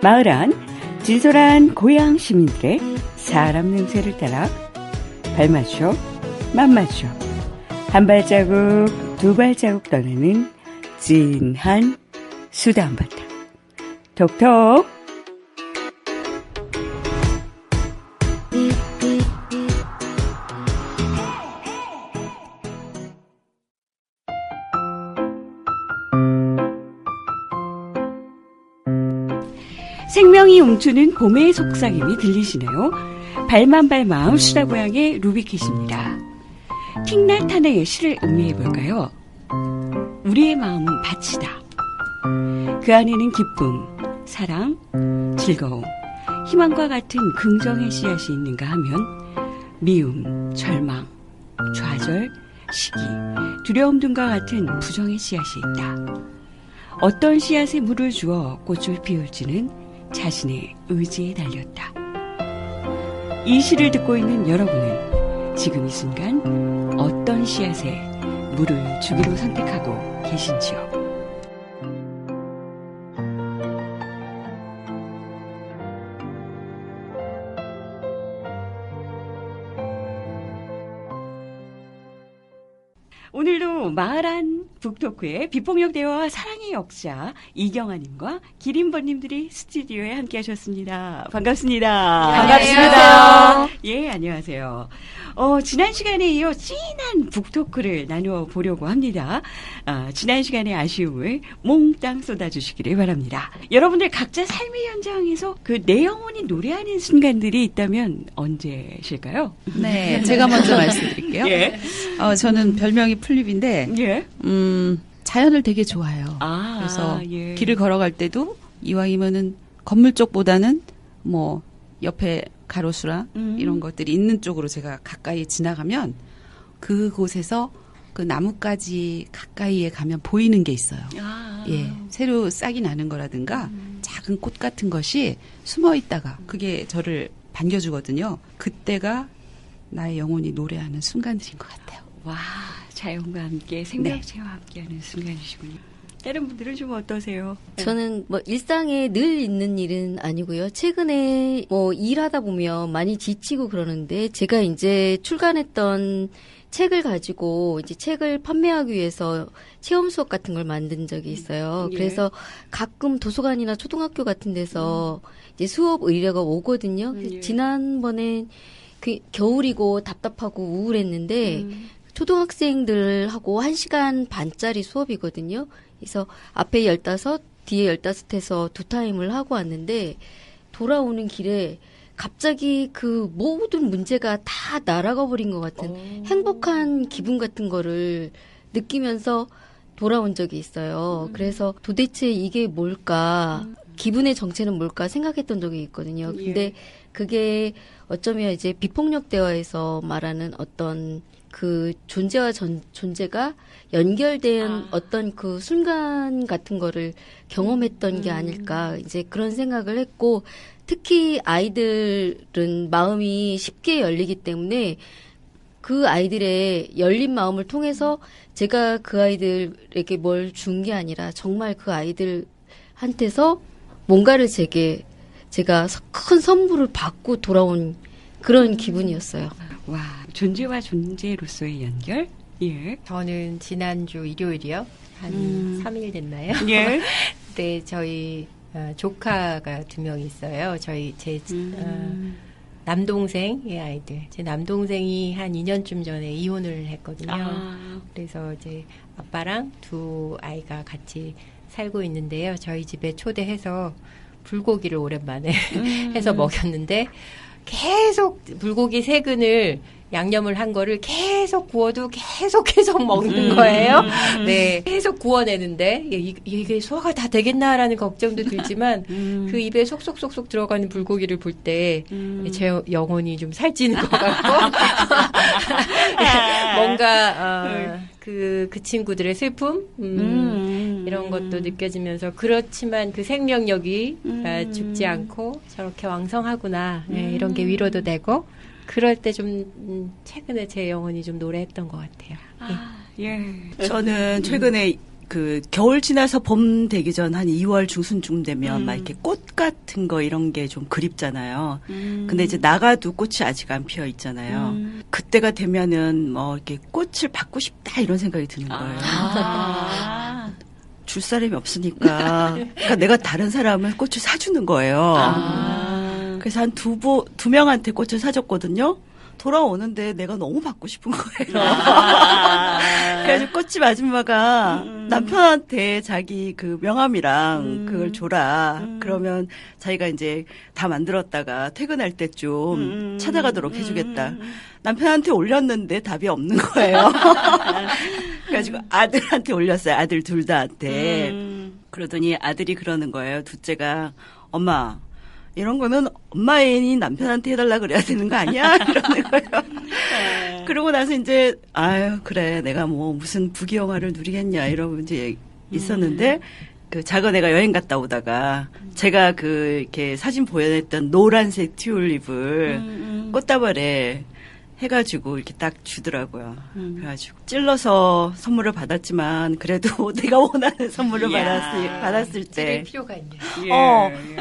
마을 안 진솔한 고향 시민들의 사람 냄새를 따라 발맞춰 맛맞춰 한 발자국 두 발자국 떠나는 진한 수다 한바탕 톡톡. 생명이 움츠는 봄의 속삭임이 들리시네요. 발맘발맘 수다 고향의 루비캣입니다. 틱나타네의 시를 음미해볼까요? 우리의 마음은 밭이다. 그 안에는 기쁨, 사랑, 즐거움, 희망과 같은 긍정의 씨앗이 있는가 하면 미움, 절망, 좌절, 시기, 두려움 등과 같은 부정의 씨앗이 있다. 어떤 씨앗에 물을 주어 꽃을 피울지는 자신의 의지에 달렸다. 이 시를 듣고 있는 여러분은 지금 이 순간 어떤 씨앗에 물을 주기로 선택하고 계신지요? 오늘도 마을안 북토크의 비폭력 대화와 사랑의 역사 이경아님과 기린버님들이 스튜디오에 함께 하셨습니다. 반갑습니다. 반갑습니다. 예, 안녕하세요. 지난 시간에 이어 진한 북토크를 나누어 보려고 합니다. 지난 시간의 아쉬움을 몽땅 쏟아주시기를 바랍니다. 여러분들 각자 삶의 현장에서 그 내 영혼이 노래하는 순간들이 있다면 언제실까요? 네, 제가 먼저 말씀드릴게요. 예. 저는 별명이 풀립인데, 예. 자연을 되게 좋아해요. 그래서 예. 길을 걸어갈 때도 이왕이면은 건물 쪽보다는 뭐 옆에 가로수라 이런 것들이 있는 쪽으로 제가 가까이 지나가면 그곳에서 그 나뭇가지 가까이에 가면 보이는 게 있어요. 예, 새로 싹이 나는 거라든가 작은 꽃 같은 것이 숨어 있다가 그게 저를 반겨주거든요. 그때가 나의 영혼이 노래하는 순간들인 것 같아요. 와, 자연과 함께 생명체와 함께하는 순간이시군요. 다른 분들은 좀 어떠세요? 저는 뭐 일상에 늘 있는 일은 아니고요. 최근에 뭐 일하다 보면 많이 지치고 그러는데 제가 이제 출간했던 책을 가지고 이제 책을 판매하기 위해서 체험 수업 같은 걸 만든 적이 있어요. 예. 그래서 가끔 도서관이나 초등학교 같은 데서 이제 수업 의뢰가 오거든요. 예. 지난번에 그 겨울이고 답답하고 우울했는데 초등학생들하고 1시간 반짜리 수업이거든요. 그래서 앞에 15, 뒤에 15 해서 2타임을 하고 왔는데 돌아오는 길에 갑자기 그 모든 문제가 다 날아가 버린 것 같은 행복한 기분 같은 거를 느끼면서 돌아온 적이 있어요. 그래서 도대체 이게 뭘까? 기분의 정체는 뭘까 생각했던 적이 있거든요. 근데 그게 어쩌면 이제 비폭력 대화에서 말하는 어떤 그 존재와 존재가 연결된 어떤 그 순간 같은 거를 경험했던 게 아닐까 이제 그런 생각을 했고 특히 아이들은 마음이 쉽게 열리기 때문에 그 아이들의 열린 마음을 통해서 제가 그 아이들에게 뭘 준 게 아니라 정말 그 아이들한테서 뭔가를 제가 큰 선물을 받고 돌아온 그런 기분이었어요. 와, 존재와 존재로서의 연결? 예. 저는 지난주 일요일이요. 한 3일 됐나요? 예. 네, 저희 조카가 2명 있어요. 제 남동생의 아이들. 제 남동생이 한 2년쯤 전에 이혼을 했거든요. 그래서 이제 아빠랑 2 아이가 같이 살고 있는데요. 저희 집에 초대해서 불고기를 오랜만에 해서 먹였는데 계속 불고기 3근을 양념을 한 거를 계속 구워도 계속 먹는 거예요. 네, 계속 구워내는데 이게 소화가 다 되겠나라는 걱정도 들지만 그 입에 속속속속 들어가는 불고기를 볼 때 제 영혼이 좀 살찌는 것 같고 뭔가 그 친구들의 슬픔 이런 것도 느껴지면서 그렇지만 그 생명력이 죽지 않고 저렇게 왕성하구나 이런 게 위로도 되고 그럴 때 좀 최근에 제 영혼이 좀 노래했던 것 같아요. 예. 저는 최근에 그 겨울 지나서 봄 되기 전 한 2월 중순쯤 되면 막 이렇게 꽃 같은 거 이런 게 좀 그립잖아요. 근데 이제 나가도 꽃이 아직 안 피어 있잖아요. 그때가 되면은 뭐 이렇게 꽃을 받고 싶다 이런 생각이 드는 거예요. 줄 사람이 없으니까 그러니까 내가 다른 사람을 꽃을 사주는 거예요. 그래서 한 두 명한테 꽃을 사줬거든요. 돌아오는데 내가 너무 받고 싶은 거예요. 그래가지고 꽃집 아줌마가 남편한테 자기 그 명함이랑 그걸 줘라. 그러면 자기가 이제 다 만들었다가 퇴근할 때 좀 찾아가도록 해주겠다. 남편한테 올렸는데 답이 없는 거예요. 그래가지고 아들한테 올렸어요. 아들 둘 다한테. 그러더니 아들이 그러는 거예요. 둘째가 엄마 이런 거는 엄마 애인이 남편한테 해달라 그래야 되는 거 아니야? 이러는 거예요. 그러고 나서 이제, 아유, 그래. 내가 뭐 무슨 부귀영화를 누리겠냐. 이러고 이제 있었는데, 그 작은 애가 여행 갔다 오다가, 제가 그, 이렇게 사진 보여냈던 노란색 튤립을 꽃다발에 해가지고 이렇게 딱 주더라고요. 그래가지고 찔러서 선물을 받았지만 그래도 내가 원하는 선물을 받았을 때 필요가 있네.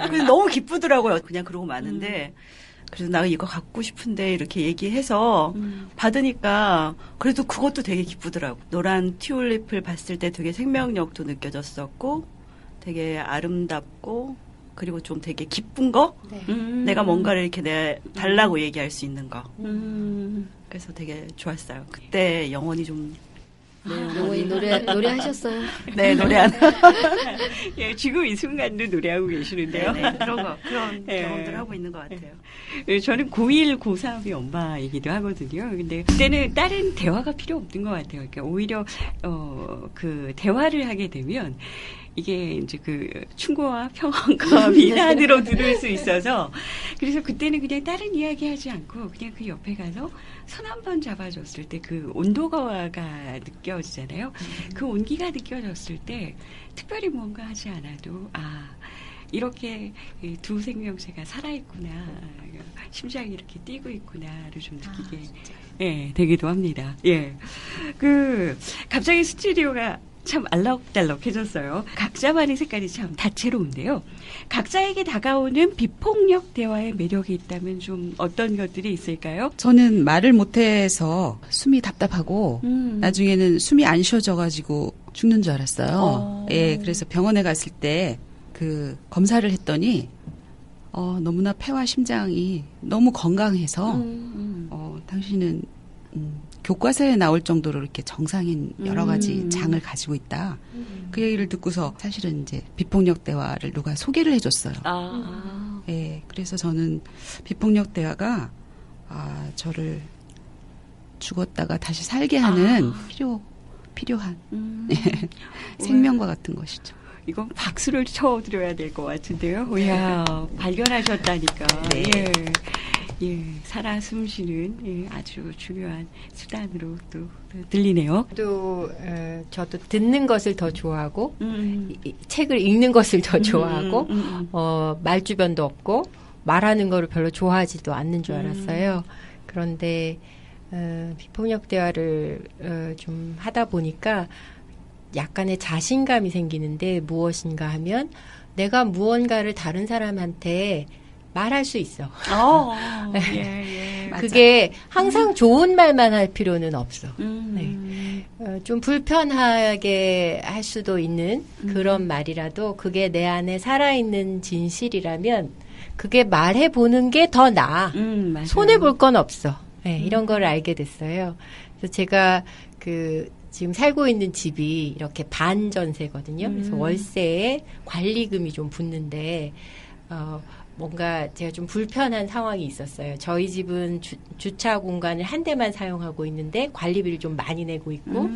그래서 너무 기쁘더라고요. 그냥 그러고 마는데 그래서 나 이거 갖고 싶은데 이렇게 얘기해서 받으니까 그래도 그것도 되게 기쁘더라고. 노란 튤립을 봤을 때 되게 생명력도 느껴졌었고 되게 아름답고 그리고 좀 되게 기쁜 거? 네. 내가 뭔가를 이렇게 달라고 얘기할 수 있는 거. 그래서 되게 좋았어요. 그때 영혼이 좀. 영원히 노래하셨어요? 네, 노래하는. 예, 지금 이 순간도 노래하고 계시는데요. 네, 그런 네. 경험들 하고 있는 것 같아요. 예, 저는 고1, 고3이 엄마이기도 하거든요. 근데 그때는 다른 대화가 필요 없는 것 같아요. 그러니까 오히려, 그 대화를 하게 되면 이게 이제 그 충고와 평안과 비난으로 들을 수 있어서 그래서 그때는 그냥 다른 이야기 하지 않고 그냥 그 옆에 가서 손 한 번 잡아줬을 때 그 온도가 느껴지잖아요. 그 온기가 느껴졌을 때 특별히 뭔가 하지 않아도 이렇게 두 생명체가 살아있구나. 심장이 이렇게 뛰고 있구나를 좀 느끼게 예, 되기도 합니다. 예. 갑자기 스튜디오가 참 알록달록해졌어요. 각자만의 색깔이 참 다채로운데요. 각자에게 다가오는 비폭력 대화의 매력이 있다면 좀 어떤 것들이 있을까요? 저는 말을 못해서 숨이 답답하고 나중에는 숨이 안 쉬어져가지고 죽는 줄 알았어요. 예, 그래서 병원에 갔을 때 그 검사를 했더니 너무나 폐와 심장이 너무 건강해서 당신은 교과서에 나올 정도로 이렇게 정상인 여러 가지 장을 가지고 있다. 그 얘기를 듣고서 사실은 이제 비폭력 대화를 누가 소개를 해줬어요. 예, 그래서 저는 비폭력 대화가 저를 죽었다가 다시 살게 하는 필요한 생명과 같은 것이죠. 이건 박수를 쳐드려야 될 것 같은데요. 이야, 발견하셨다니까. 네. 예, 살아 숨쉬는 아주 중요한 수단으로 또 들리네요. 저도 듣는 것을 더 좋아하고 책을 읽는 것을 더 좋아하고 말주변도 없고 말하는 거를 별로 좋아하지도 않는 줄 알았어요. 그런데 비폭력 대화를 좀 하다 보니까 약간의 자신감이 생기는데 무엇인가 하면 내가 무언가를 다른 사람한테 말할 수 있어. 예. 그게 항상 좋은 말만 할 필요는 없어. 좀 불편하게 할 수도 있는 그런 말이라도 그게 내 안에 살아있는 진실이라면 그게 말해보는 게 더 나아. 손해볼 건 없어. 네, 이런 걸 알게 됐어요. 그래서 제가 지금 살고 있는 집이 이렇게 반전세거든요. 그래서 월세에 관리금이 좀 붙는데, 뭔가 제가 좀 불편한 상황이 있었어요. 저희 집은 주차 공간을 한 대만 사용하고 있는데 관리비를 좀 많이 내고 있고,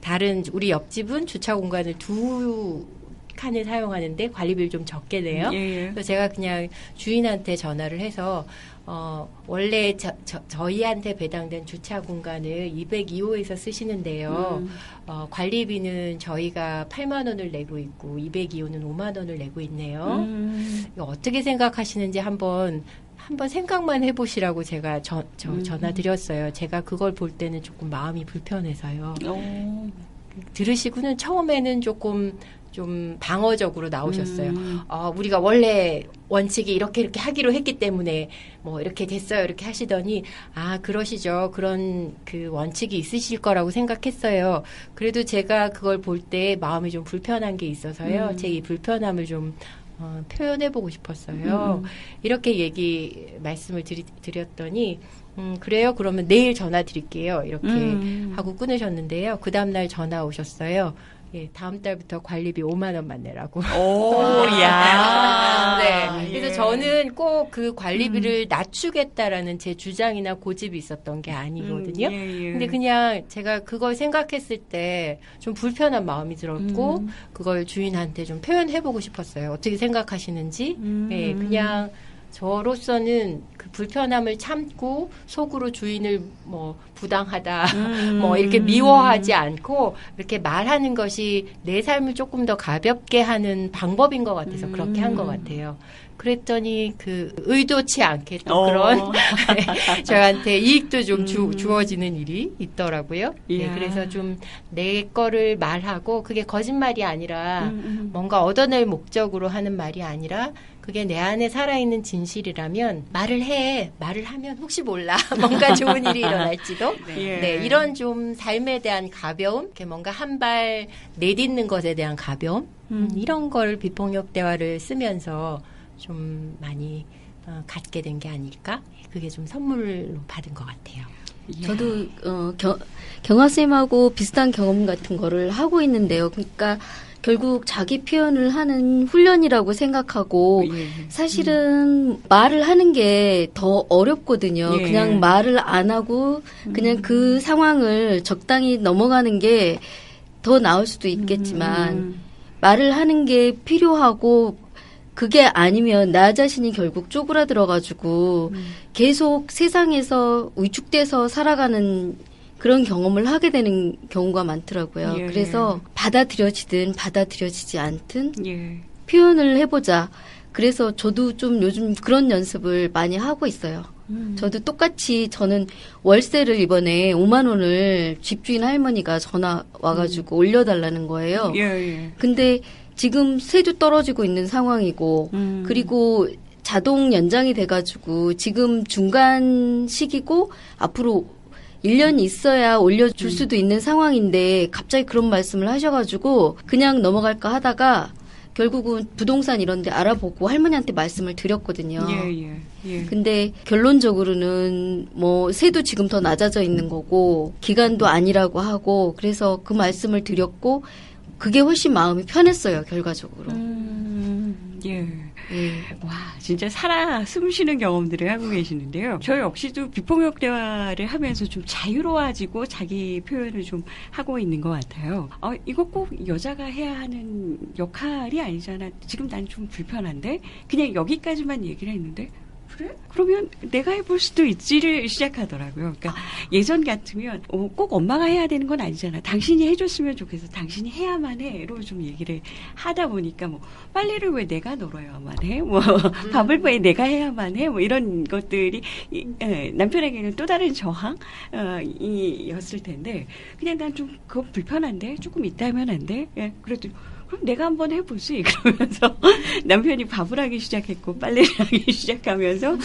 다른 우리 옆집은 주차 공간을 두 칸을 사용하는데 관리비를 좀 적게 내요. 그래서 제가 그냥 주인한테 전화를 해서 원래 저희한테 배당된 주차 공간을 202호에서 쓰시는데요. 관리비는 저희가 8만 원을 내고 있고 202호는 5만 원을 내고 있네요. 이거 어떻게 생각하시는지 한번 생각만 해보시라고 제가 전화 드렸어요. 제가 그걸 볼 때는 조금 마음이 불편해서요. 들으시고는 처음에는 조금 좀 방어적으로 나오셨어요. 우리가 원래 원칙이 이렇게 하기로 했기 때문에 뭐 이렇게 됐어요. 이렇게 하시더니 그러시죠. 그런 그 원칙이 있으실 거라고 생각했어요. 그래도 제가 그걸 볼 때 마음이 좀 불편한 게 있어서요. 제 이 불편함을 좀 표현해보고 싶었어요. 이렇게 말씀을 드렸더니 그래요? 그러면 내일 전화 드릴게요. 이렇게 하고 끊으셨는데요. 그 다음날 전화 오셨어요. 예, 다음 달부터 관리비 5만 원만 내라고. 야. 네. 그래서 저는 꼭 그 관리비를 낮추겠다라는 제 주장이나 고집이 있었던 게 아니거든요. 근데 그냥 제가 그걸 생각했을 때 좀 불편한 마음이 들었고, 그걸 주인한테 좀 표현해보고 싶었어요. 어떻게 생각하시는지. 예, 그냥 저로서는 그 불편함을 참고 속으로 주인을 뭐 부당하다 뭐 이렇게 미워하지 않고 이렇게 말하는 것이 내 삶을 조금 더 가볍게 하는 방법인 것 같아서 그렇게 한 것 같아요. 그랬더니 그 의도치 않게 또 그런 저한테 이익도 좀 주어지는 일이 있더라고요. 네, 그래서 좀 내 거를 말하고 그게 거짓말이 아니라 뭔가 얻어낼 목적으로 하는 말이 아니라 그게 내 안에 살아있는 진실이라면 말을 하면 혹시 몰라 뭔가 좋은 일이 일어날지도. 네, 이런 좀 삶에 대한 가벼움, 이렇게 뭔가 한 발 내딛는 것에 대한 가벼움, 이런 걸 비폭력 대화를 쓰면서 좀 많이 갖게 된 게 아닐까? 그게 좀 선물로 받은 것 같아요. 저도 경화쌤하고 비슷한 경험 같은 거를 하고 있는데요. 그러니까 결국 자기 표현을 하는 훈련이라고 생각하고 사실은 말을 하는 게 더 어렵거든요. 그냥 말을 안 하고 그냥 그 상황을 적당히 넘어가는 게 더 나을 수도 있겠지만 말을 하는 게 필요하고 그게 아니면 나 자신이 결국 쪼그라들어가지고 계속 세상에서 위축돼서 살아가는 그런 경험을 하게 되는 경우가 많더라고요. 그래서 받아들여지든 받아들여지지 않든 표현을 해보자. 그래서 저도 좀 요즘 그런 연습을 많이 하고 있어요. 저도 똑같이 저는 월세를 이번에 5만 원을 집주인 할머니가 전화 와가지고 올려달라는 거예요. 근데 지금 세도 떨어지고 있는 상황이고 그리고 자동 연장이 돼가지고 지금 중간 시기고 앞으로 1년 있어야 올려줄 수도 있는 상황인데 갑자기 그런 말씀을 하셔가지고 그냥 넘어갈까 하다가 결국은 부동산 이런 데 알아보고 할머니한테 말씀을 드렸거든요. 근데 결론적으로는 뭐 세도 지금 더 낮아져 있는 거고 기간도 아니라고 하고 그래서 그 말씀을 드렸고 그게 훨씬 마음이 편했어요, 결과적으로. 와, 진짜 살아 숨쉬는 경험들을 하고 계시는데요. 저 역시도 비폭력 대화를 하면서 좀 자유로워지고 자기 표현을 좀 하고 있는 것 같아요. 이거 꼭 여자가 해야 하는 역할이 아니잖아. 지금 난 좀 불편한데? 그냥 여기까지만 얘기를 했는데? 그래? 그러면 내가 해볼 수도 있지를 시작하더라고요. 그러니까 예전 같으면 꼭 엄마가 해야 되는 건 아니잖아. 당신이 해줬으면 좋겠어. 당신이 해야만 해로 좀 얘기를 하다 보니까 뭐 빨래를 왜 내가 널어야만 해? 뭐 밥을 왜 내가 해야만 해? 뭐 이런 것들이 남편에게는 또 다른 저항이었을 텐데 그냥 난 좀 그거 불편한데 조금 이따 하면 안 돼? 그래도 그럼 내가 한번 해보지 그러면서 남편이 밥을 하기 시작했고 빨래를 하기 시작하면서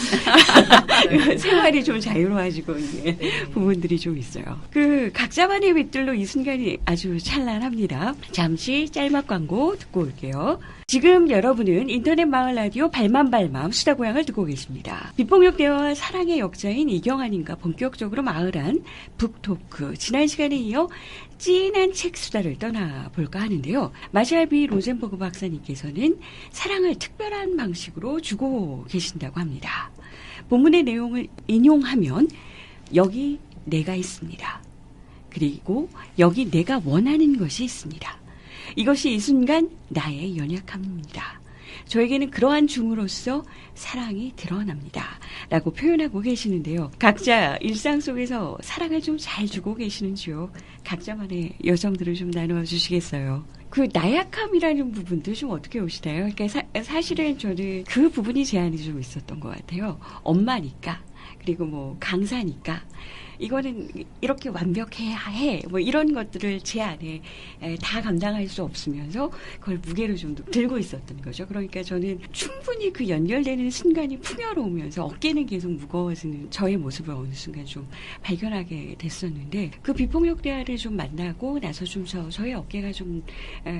생활이 좀 자유로워지고 있는 부분들이 좀 있어요. 그 각자만의 빛들로 이 순간이 아주 찬란합니다. 잠시 짤막 광고 듣고 올게요. 지금 여러분은 인터넷 마을 라디오 발맘발맘 수다고향을 듣고 계십니다. 비폭력 대화와 사랑의 역자인 이경환님과 본격적으로 마을한 북토크 지난 시간에 이어 찐한 책 수다를 떠나볼까 하는데요. 마샬비 로젠버그 박사님께서는 사랑을 특별한 방식으로 주고 계신다고 합니다. 본문의 내용을 인용하면 여기 내가 있습니다. 그리고 여기 내가 원하는 것이 있습니다. 이것이 이 순간 나의 연약함입니다. 저에게는 그러한 중으로서 사랑이 드러납니다. 라고 표현하고 계시는데요. 각자 일상 속에서 사랑을 좀 잘 주고 계시는지요? 각자만의 여정들을 좀 나누어 주시겠어요? 그 나약함이라는 부분도 좀 어떻게 오시나요? 그러니까 사실은 저는 그 부분이 제한이 좀 있었던 것 같아요. 엄마니까 그리고 뭐 강사니까 이거는 이렇게 완벽해야 해. 뭐 이런 것들을 제 안에 다 감당할 수 없으면서 그걸 무게로 좀 들고 있었던 거죠. 그러니까 저는 충분히 그 연결되는 순간이 풍요로우면서 어깨는 계속 무거워지는 저의 모습을 어느 순간 좀 발견하게 됐었는데 그 비폭력 대화를 좀 만나고 나서 좀 저의 어깨가 좀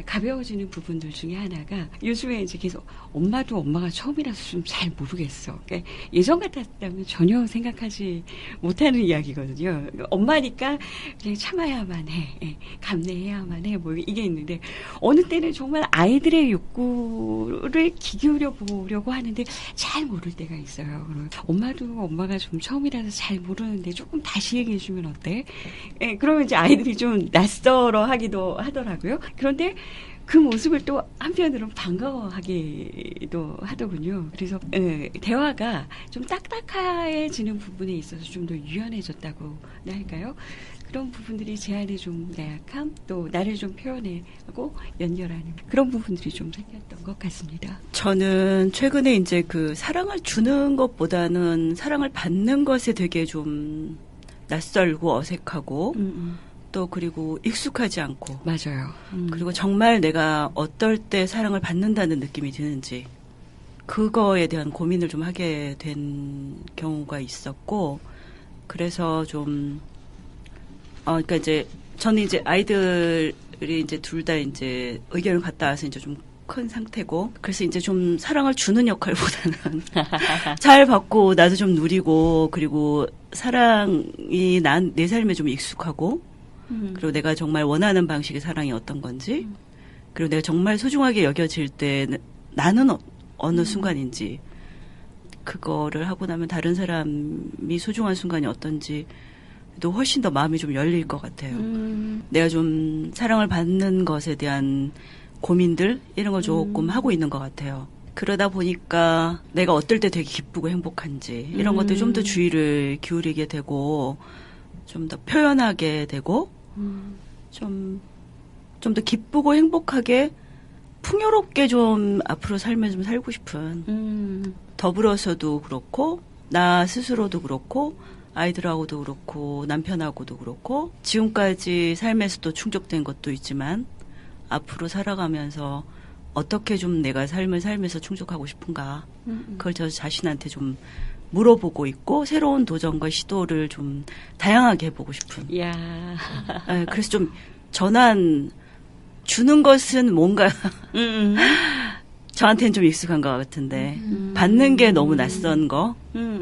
가벼워지는 부분들 중에 하나가 요즘에 이제 계속 엄마가 처음이라서 좀 잘 모르겠어. 그러니까 예전 같았다면 전혀 생각하지 못하는 이야기거든요. 엄마니까 그냥 참아야만 해. 감내해야만 해. 뭐 이게 있는데 어느 때는 정말 아이들의 욕구를 기울여 보려고 하는데 잘 모를 때가 있어요. 엄마가 좀 처음이라서 잘 모르는데 조금 다시 얘기해 주면 어때? 그러면 이제 아이들이 좀 낯설어 하기도 하더라고요. 그런데 그 모습을 또 한편으로는 반가워하기도 하더군요. 그래서 대화가 좀 딱딱해지는 부분에 있어서 좀 더 유연해졌다고 할까요? 그런 부분들이 제 안에 좀 나약함, 또 나를 좀 표현하고 연결하는 그런 부분들이 좀 생겼던 것 같습니다. 저는 최근에 이제 그 사랑을 주는 것보다는 사랑을 받는 것에 되게 좀 낯설고 어색하고 또 그리고 익숙하지 않고 맞아요. 그리고 정말 내가 어떨 때 사랑을 받는다는 느낌이 드는지 그거에 대한 고민을 좀 하게 된 경우가 있었고 그래서 좀 그러니까 이제 저는 이제 아이들이 이제 둘 다 이제 의견을 갖다 와서 이제 좀 큰 상태고 그래서 이제 좀 사랑을 주는 역할보다는 잘 받고 나도 좀 누리고 그리고 사랑이 내 삶에 좀 익숙하고 그리고 내가 정말 원하는 방식의 사랑이 어떤 건지 그리고 내가 정말 소중하게 여겨질 때 나는 어느 순간인지 그거를 하고 나면 다른 사람이 소중한 순간이 어떤지 또 훨씬 더 마음이 좀 열릴 것 같아요. 내가 좀 사랑을 받는 것에 대한 고민들 이런 걸 조금 하고 있는 것 같아요. 그러다 보니까 내가 어떨 때 되게 기쁘고 행복한지 이런 것들 좀 더 주의를 기울이게 되고 좀 더 표현하게 되고 좀 더 기쁘고 행복하게 풍요롭게 좀 앞으로 삶을 좀 살고 싶은 더불어서도 그렇고 나 스스로도 그렇고 아이들하고도 그렇고 남편하고도 그렇고 지금까지 삶에서도 충족된 것도 있지만 앞으로 살아가면서 어떻게 좀 내가 삶을 살면서 충족하고 싶은가 그걸 저 자신한테 좀 물어보고 있고 새로운 도전과 시도를 좀 다양하게 해보고 싶은. 이야. 그래서 좀 전환 주는 것은 뭔가 저한테는 좀 익숙한 것 같은데 받는 게 너무 낯선 거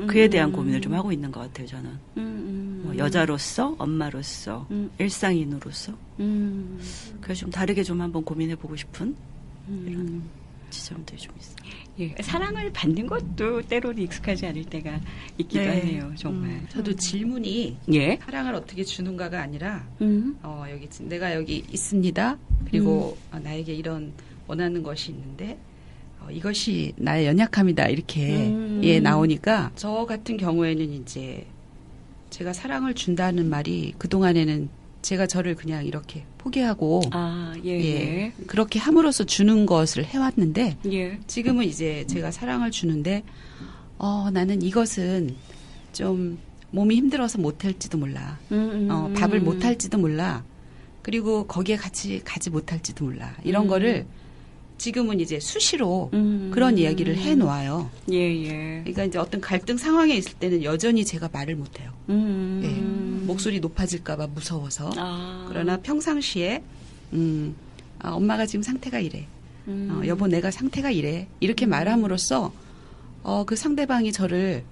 그에 대한 고민을 좀 하고 있는 것 같아요. 저는 뭐 여자로서 엄마로서 일상인으로서 그래서 좀 다르게 좀 한번 고민해보고 싶은 이런 지점들이 좀 있어요. 예, 사랑을 받는 것도 때로는 익숙하지 않을 때가 있기도 하네요. 정말. 저도 질문이 예. 사랑을 어떻게 주는가가 아니라 내가 여기 있습니다. 그리고 나에게 이런 원하는 것이 있는데 이것이 나의 연약함이다 이렇게 나오니까 저 같은 경우에는 이제 제가 사랑을 준다는 말이 그동안에는 제가 저를 그냥 이렇게 포기하고 그렇게 함으로써 주는 것을 해왔는데 지금은 이제 제가 사랑을 주는데 나는 이것은 좀 몸이 힘들어서 못할지도 몰라. 밥을 못할지도 몰라. 그리고 거기에 같이 가지 못할지도 몰라. 이런 거를 지금은 이제 수시로 그런 이야기를 해놓아요. 그러니까 이제 어떤 갈등 상황에 있을 때는 여전히 제가 말을 못해요. 목소리 높아질까봐 무서워서. 그러나 평상시에 엄마가 지금 상태가 이래. 여보 내가 상태가 이래. 이렇게 말함으로써 그 상대방이 저를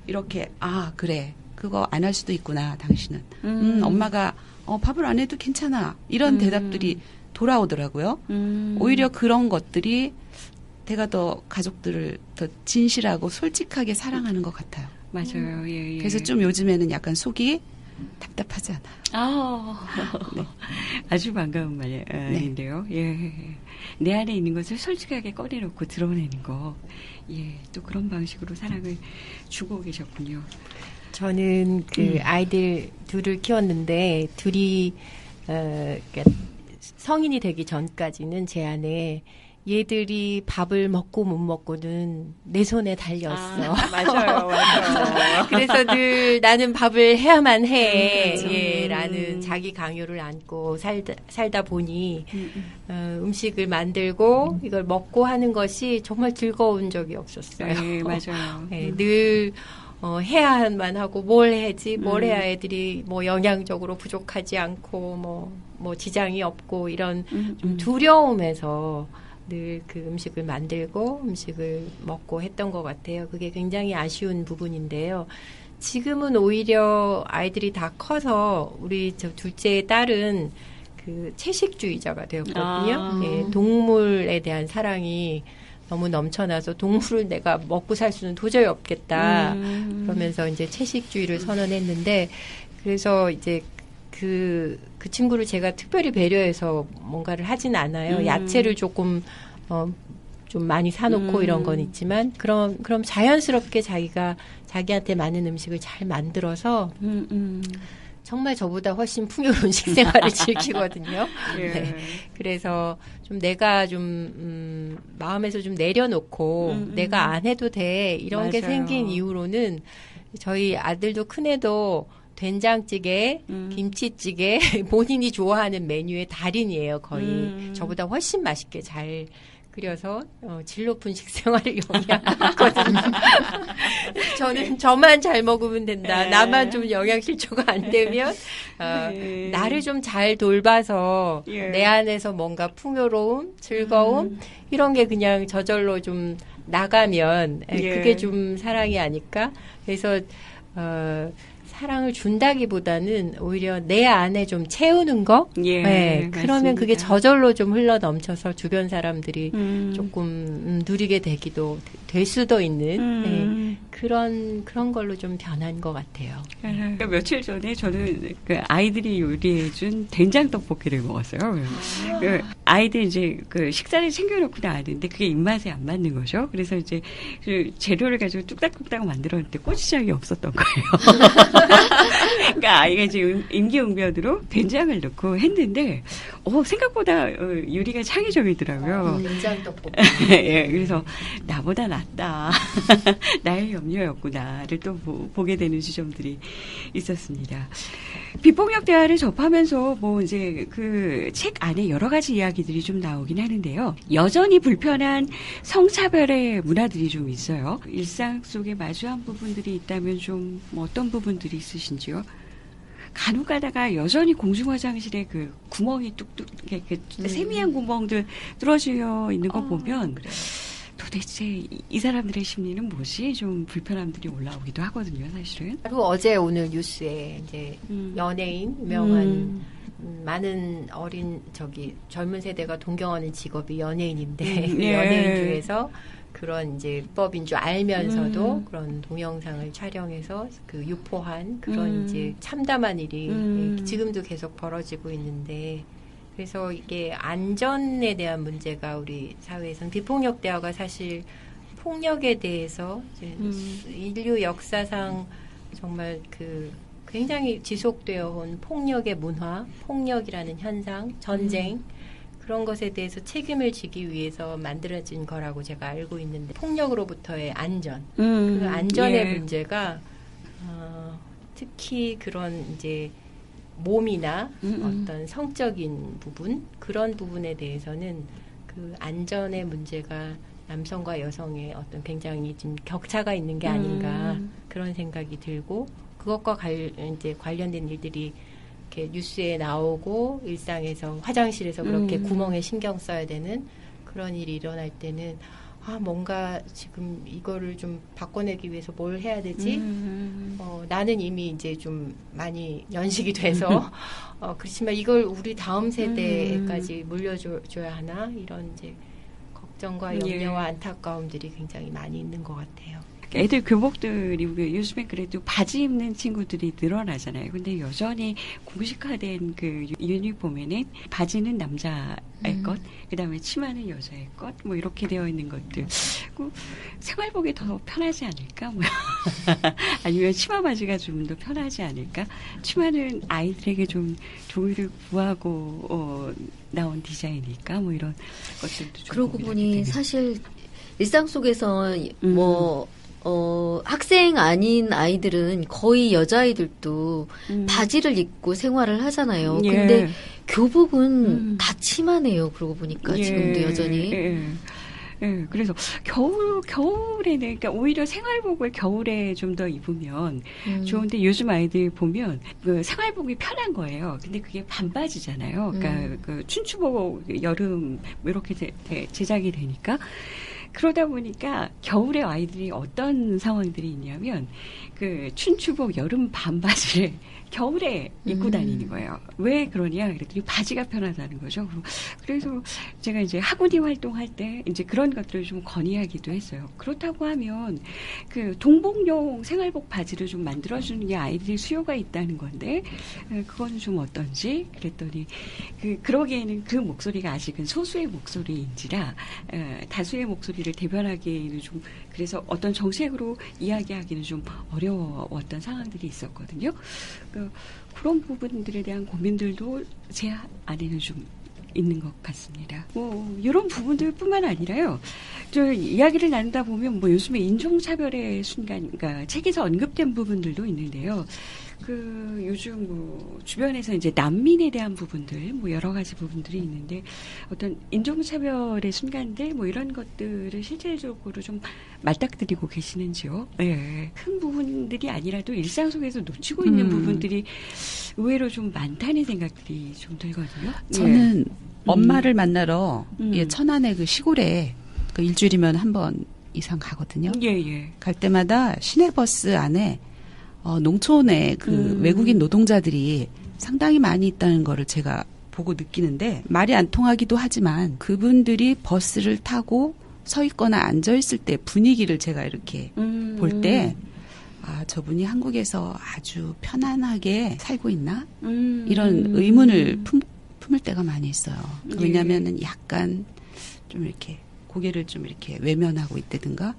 이렇게 그래. 그거 안 할 수도 있구나 당신은. 엄마가 밥을 안 해도 괜찮아. 이런 대답들이 돌아오더라고요. 오히려 그런 것들이 제가 더 가족들을 더 진실하고 솔직하게 사랑하는 것 같아요. 맞아요. 그래서 좀 요즘에는 약간 속이 답답하지 않아요. 네. 아주 반가운 말인데요. 내 안에 있는 것을 솔직하게 꺼내놓고 드러내는 거. 또 그런 방식으로 사랑을 주고 계셨군요. 저는 아이들 둘을 키웠는데 둘이 그러니까 성인이 되기 전까지는 제 안에 얘들이 밥을 먹고 못 먹고는 내 손에 달렸어. 맞아요, 맞아요. 그래서 늘 나는 밥을 해야만 해. 그렇죠. 예, 라는 자기 강요를 안고 살다 보니 음식을 만들고 이걸 먹고 하는 것이 정말 즐거운 적이 없었어요. 네, 맞아요. 예, 늘 해야만 하고 뭘 해야 애들이 뭐 영양적으로 부족하지 않고 뭐 지장이 없고 이런 좀 두려움에서 늘 그 음식을 만들고 음식을 먹고 했던 것 같아요. 그게 굉장히 아쉬운 부분인데요. 지금은 오히려 아이들이 다 커서 우리 저 둘째 딸은 그 채식주의자가 되었거든요. 예, 동물에 대한 사랑이 너무 넘쳐나서 동물을 내가 먹고 살 수는 도저히 없겠다. 그러면서 이제 채식주의를 선언했는데, 그래서 이제 그 친구를 제가 특별히 배려해서 뭔가를 하진 않아요. 야채를 조금, 좀 많이 사놓고 이런 건 있지만, 그럼 자연스럽게 자기한테 맞는 음식을 잘 만들어서, 정말 저보다 훨씬 풍요로운 식생활을 즐기거든요. 예. 네. 그래서 좀 내가 좀 마음에서 좀 내려놓고 내가 안 해도 돼 이런 맞아요. 게 생긴 이후로는 저희 아들도 큰애도 된장찌개, 김치찌개 본인이 좋아하는 메뉴의 달인이에요. 거의 저보다 훨씬 맛있게 잘 끓여서 질 높은 식생활을 영위하거든요. 저는 저만 잘 먹으면 된다. 나만 좀 영양 실조가 안 되면 나를 좀 잘 돌봐서 내 안에서 뭔가 풍요로움, 즐거움 이런 게 그냥 저절로 좀 나가면 그게 좀 사랑이 아닐까? 그래서 사랑을 준다기보다는 오히려 내 안에 좀 채우는 거? 예, 네, 그러면 그게 맞습니다. 저절로 좀 흘러 넘쳐서 주변 사람들이 조금 누리게 될 수도 있는 네, 그런 걸로 좀 변한 것 같아요. 그러니까 며칠 전에 저는 그 아이들이 요리해준 된장 떡볶이를 먹었어요. 그 아이들 이제 그 식사를 챙겨놓고 나왔는데 그게 입맛에 안 맞는 거죠. 그래서 이제 그 재료를 가지고 뚝딱뚝딱 만들었는데 고추장이 없었던 거예요. 그러니까 아이가 이제 임기응변으로 된장을 넣고 했는데 생각보다 요리가 창의적이더라고요. 된장 떡볶이. 예, 그래서 나보다 낫다. 나의 염려였구나를 또 보게 되는 지점들이 있었습니다. 비폭력 대화를 접하면서 뭐 이제 그 책 안에 여러 가지 이야기들이 좀 나오긴 하는데요. 여전히 불편한 성차별의 문화들이 좀 있어요. 일상 속에 마주한 부분들이 있다면 좀 뭐 어떤 부분들이 있으신지요? 간혹 가다가 여전히 공중 화장실에 그 구멍이 뚝뚝 이렇게 세미한 구멍들 뚫어져 있는 거 보면 도대체 이 사람들의 심리는 무엇이 좀 불편함들이 올라오기도 하거든요, 사실은. 바로 어제 오늘 뉴스에 이제 연예인 유명한 많은 젊은 세대가 동경하는 직업이 연예인인데 예. 연예인 중에서 그런 이제 법인 줄 알면서도 그런 동영상을 촬영해서 그 유포한 그런 이제 참담한 일이 지금도 계속 벌어지고 있는데 그래서 이게 안전에 대한 문제가 우리 사회에서는 비폭력 대화가 사실 폭력에 대해서 이제 인류 역사상 정말 그 굉장히 지속되어 온 폭력의 문화, 폭력이라는 현상, 전쟁 그런 것에 대해서 책임을 지기 위해서 만들어진 거라고 제가 알고 있는데 폭력으로부터의 안전, 그 안전의 문제가 특히 그런 이제 몸이나 어떤 성적인 부분 그런 부분에 대해서는 그 안전의 문제가 남성과 여성의 어떤 굉장히 좀 격차가 있는 게 아닌가 그런 생각이 들고 그것과 이제 관련된 일들이 이렇게 뉴스에 나오고 일상에서 화장실에서 그렇게 구멍에 신경 써야 되는 그런 일이 일어날 때는 뭔가 지금 이거를 좀 바꿔내기 위해서 뭘 해야 되지? 나는 이미 이제 좀 많이 연식이 돼서 그렇지만 이걸 우리 다음 세대까지 물려줘야 하나 이런 이제 걱정과 염려와 안타까움들이 굉장히 많이 있는 것 같아요. 애들 교복들이 요즘에 그래도 바지 입는 친구들이 늘어나잖아요. 근데 여전히 공식화된 그 유니폼에는 바지는 남자의 것, 그다음에 치마는 여자의 것, 뭐 이렇게 되어 있는 것들. 생활복이 더 편하지 않을까? 뭐 아니면 치마 바지가 좀 더 편하지 않을까? 치마는 아이들에게 좀 조의를 구하고 나온 디자인일까? 뭐 이런 것들도 좀. 그러고 보니 사실 일상 속에서 학생 아닌 아이들은 거의 여자아이들도 바지를 입고 생활을 하잖아요. 예. 근데 교복은 다 치마네요. 그러고 보니까 지금도 여전히. 예, 그래서 겨울에는, 그러니까 오히려 생활복을 겨울에 좀 더 입으면 좋은데 요즘 아이들 보면 그 생활복이 편한 거예요. 근데 그게 반바지잖아요. 그러니까 그 춘추복 여름 뭐 이렇게 제작이 되니까. 그러다 보니까 겨울에 아이들이 어떤 상황들이 있냐면 그 춘추복 여름 반바지를 겨울에 입고 다니는 거예요. 왜 그러냐? 그랬더니 바지가 편하다는 거죠. 그래서 제가 이제 학원이 활동할 때 이제 그런 것들을 좀 건의하기도 했어요. 그렇다고 하면 그 동복용 생활복 바지를 좀 만들어주는 게 아이들의 수요가 있다는 건데 그거는 좀 어떤지 그랬더니 그러기에는 그 목소리가 아직은 소수의 목소리인지라 다수의 목소리를 대변하기에는 좀 그래서 어떤 정책으로 이야기하기는 좀 어려웠던 상황들이 있었거든요. 그런 부분들에 대한 고민들도 제 안에는 좀 있는 것 같습니다. 이런 부분들뿐만 아니라요. 저 이야기를 나누다 보면 요즘에 인종차별의 순간, 그러니까 책에서 언급된 부분들도 있는데요. 요즘 주변에서 이제 난민에 대한 부분들, 여러 가지 부분들이 있는데 어떤 인종차별의 순간들, 이런 것들을 실질적으로 좀 맞닥뜨리고 계시는지요? 네. 큰 부분들이 아니라도 일상 속에서 놓치고 있는 부분들이 의외로 좀 많다는 생각들이 좀 들거든요. 저는 엄마를 만나러 천안의 그 시골에 그 일주일이면 한 번 이상 가거든요. 예. 갈 때마다 시내버스 안에 농촌의 그 외국인 노동자들이 상당히 많이 있다는 거를 제가 보고 느끼는데 말이 안 통하기도 하지만 그분들이 버스를 타고 서 있거나 앉아 있을 때 분위기를 제가 이렇게 볼 때 저분이 한국에서 아주 편안하게 살고 있나? 이런 의문을 품을 때가 많이 있어요. 왜냐하면은 약간 좀 이렇게 고개를 좀 이렇게 외면하고 있다든가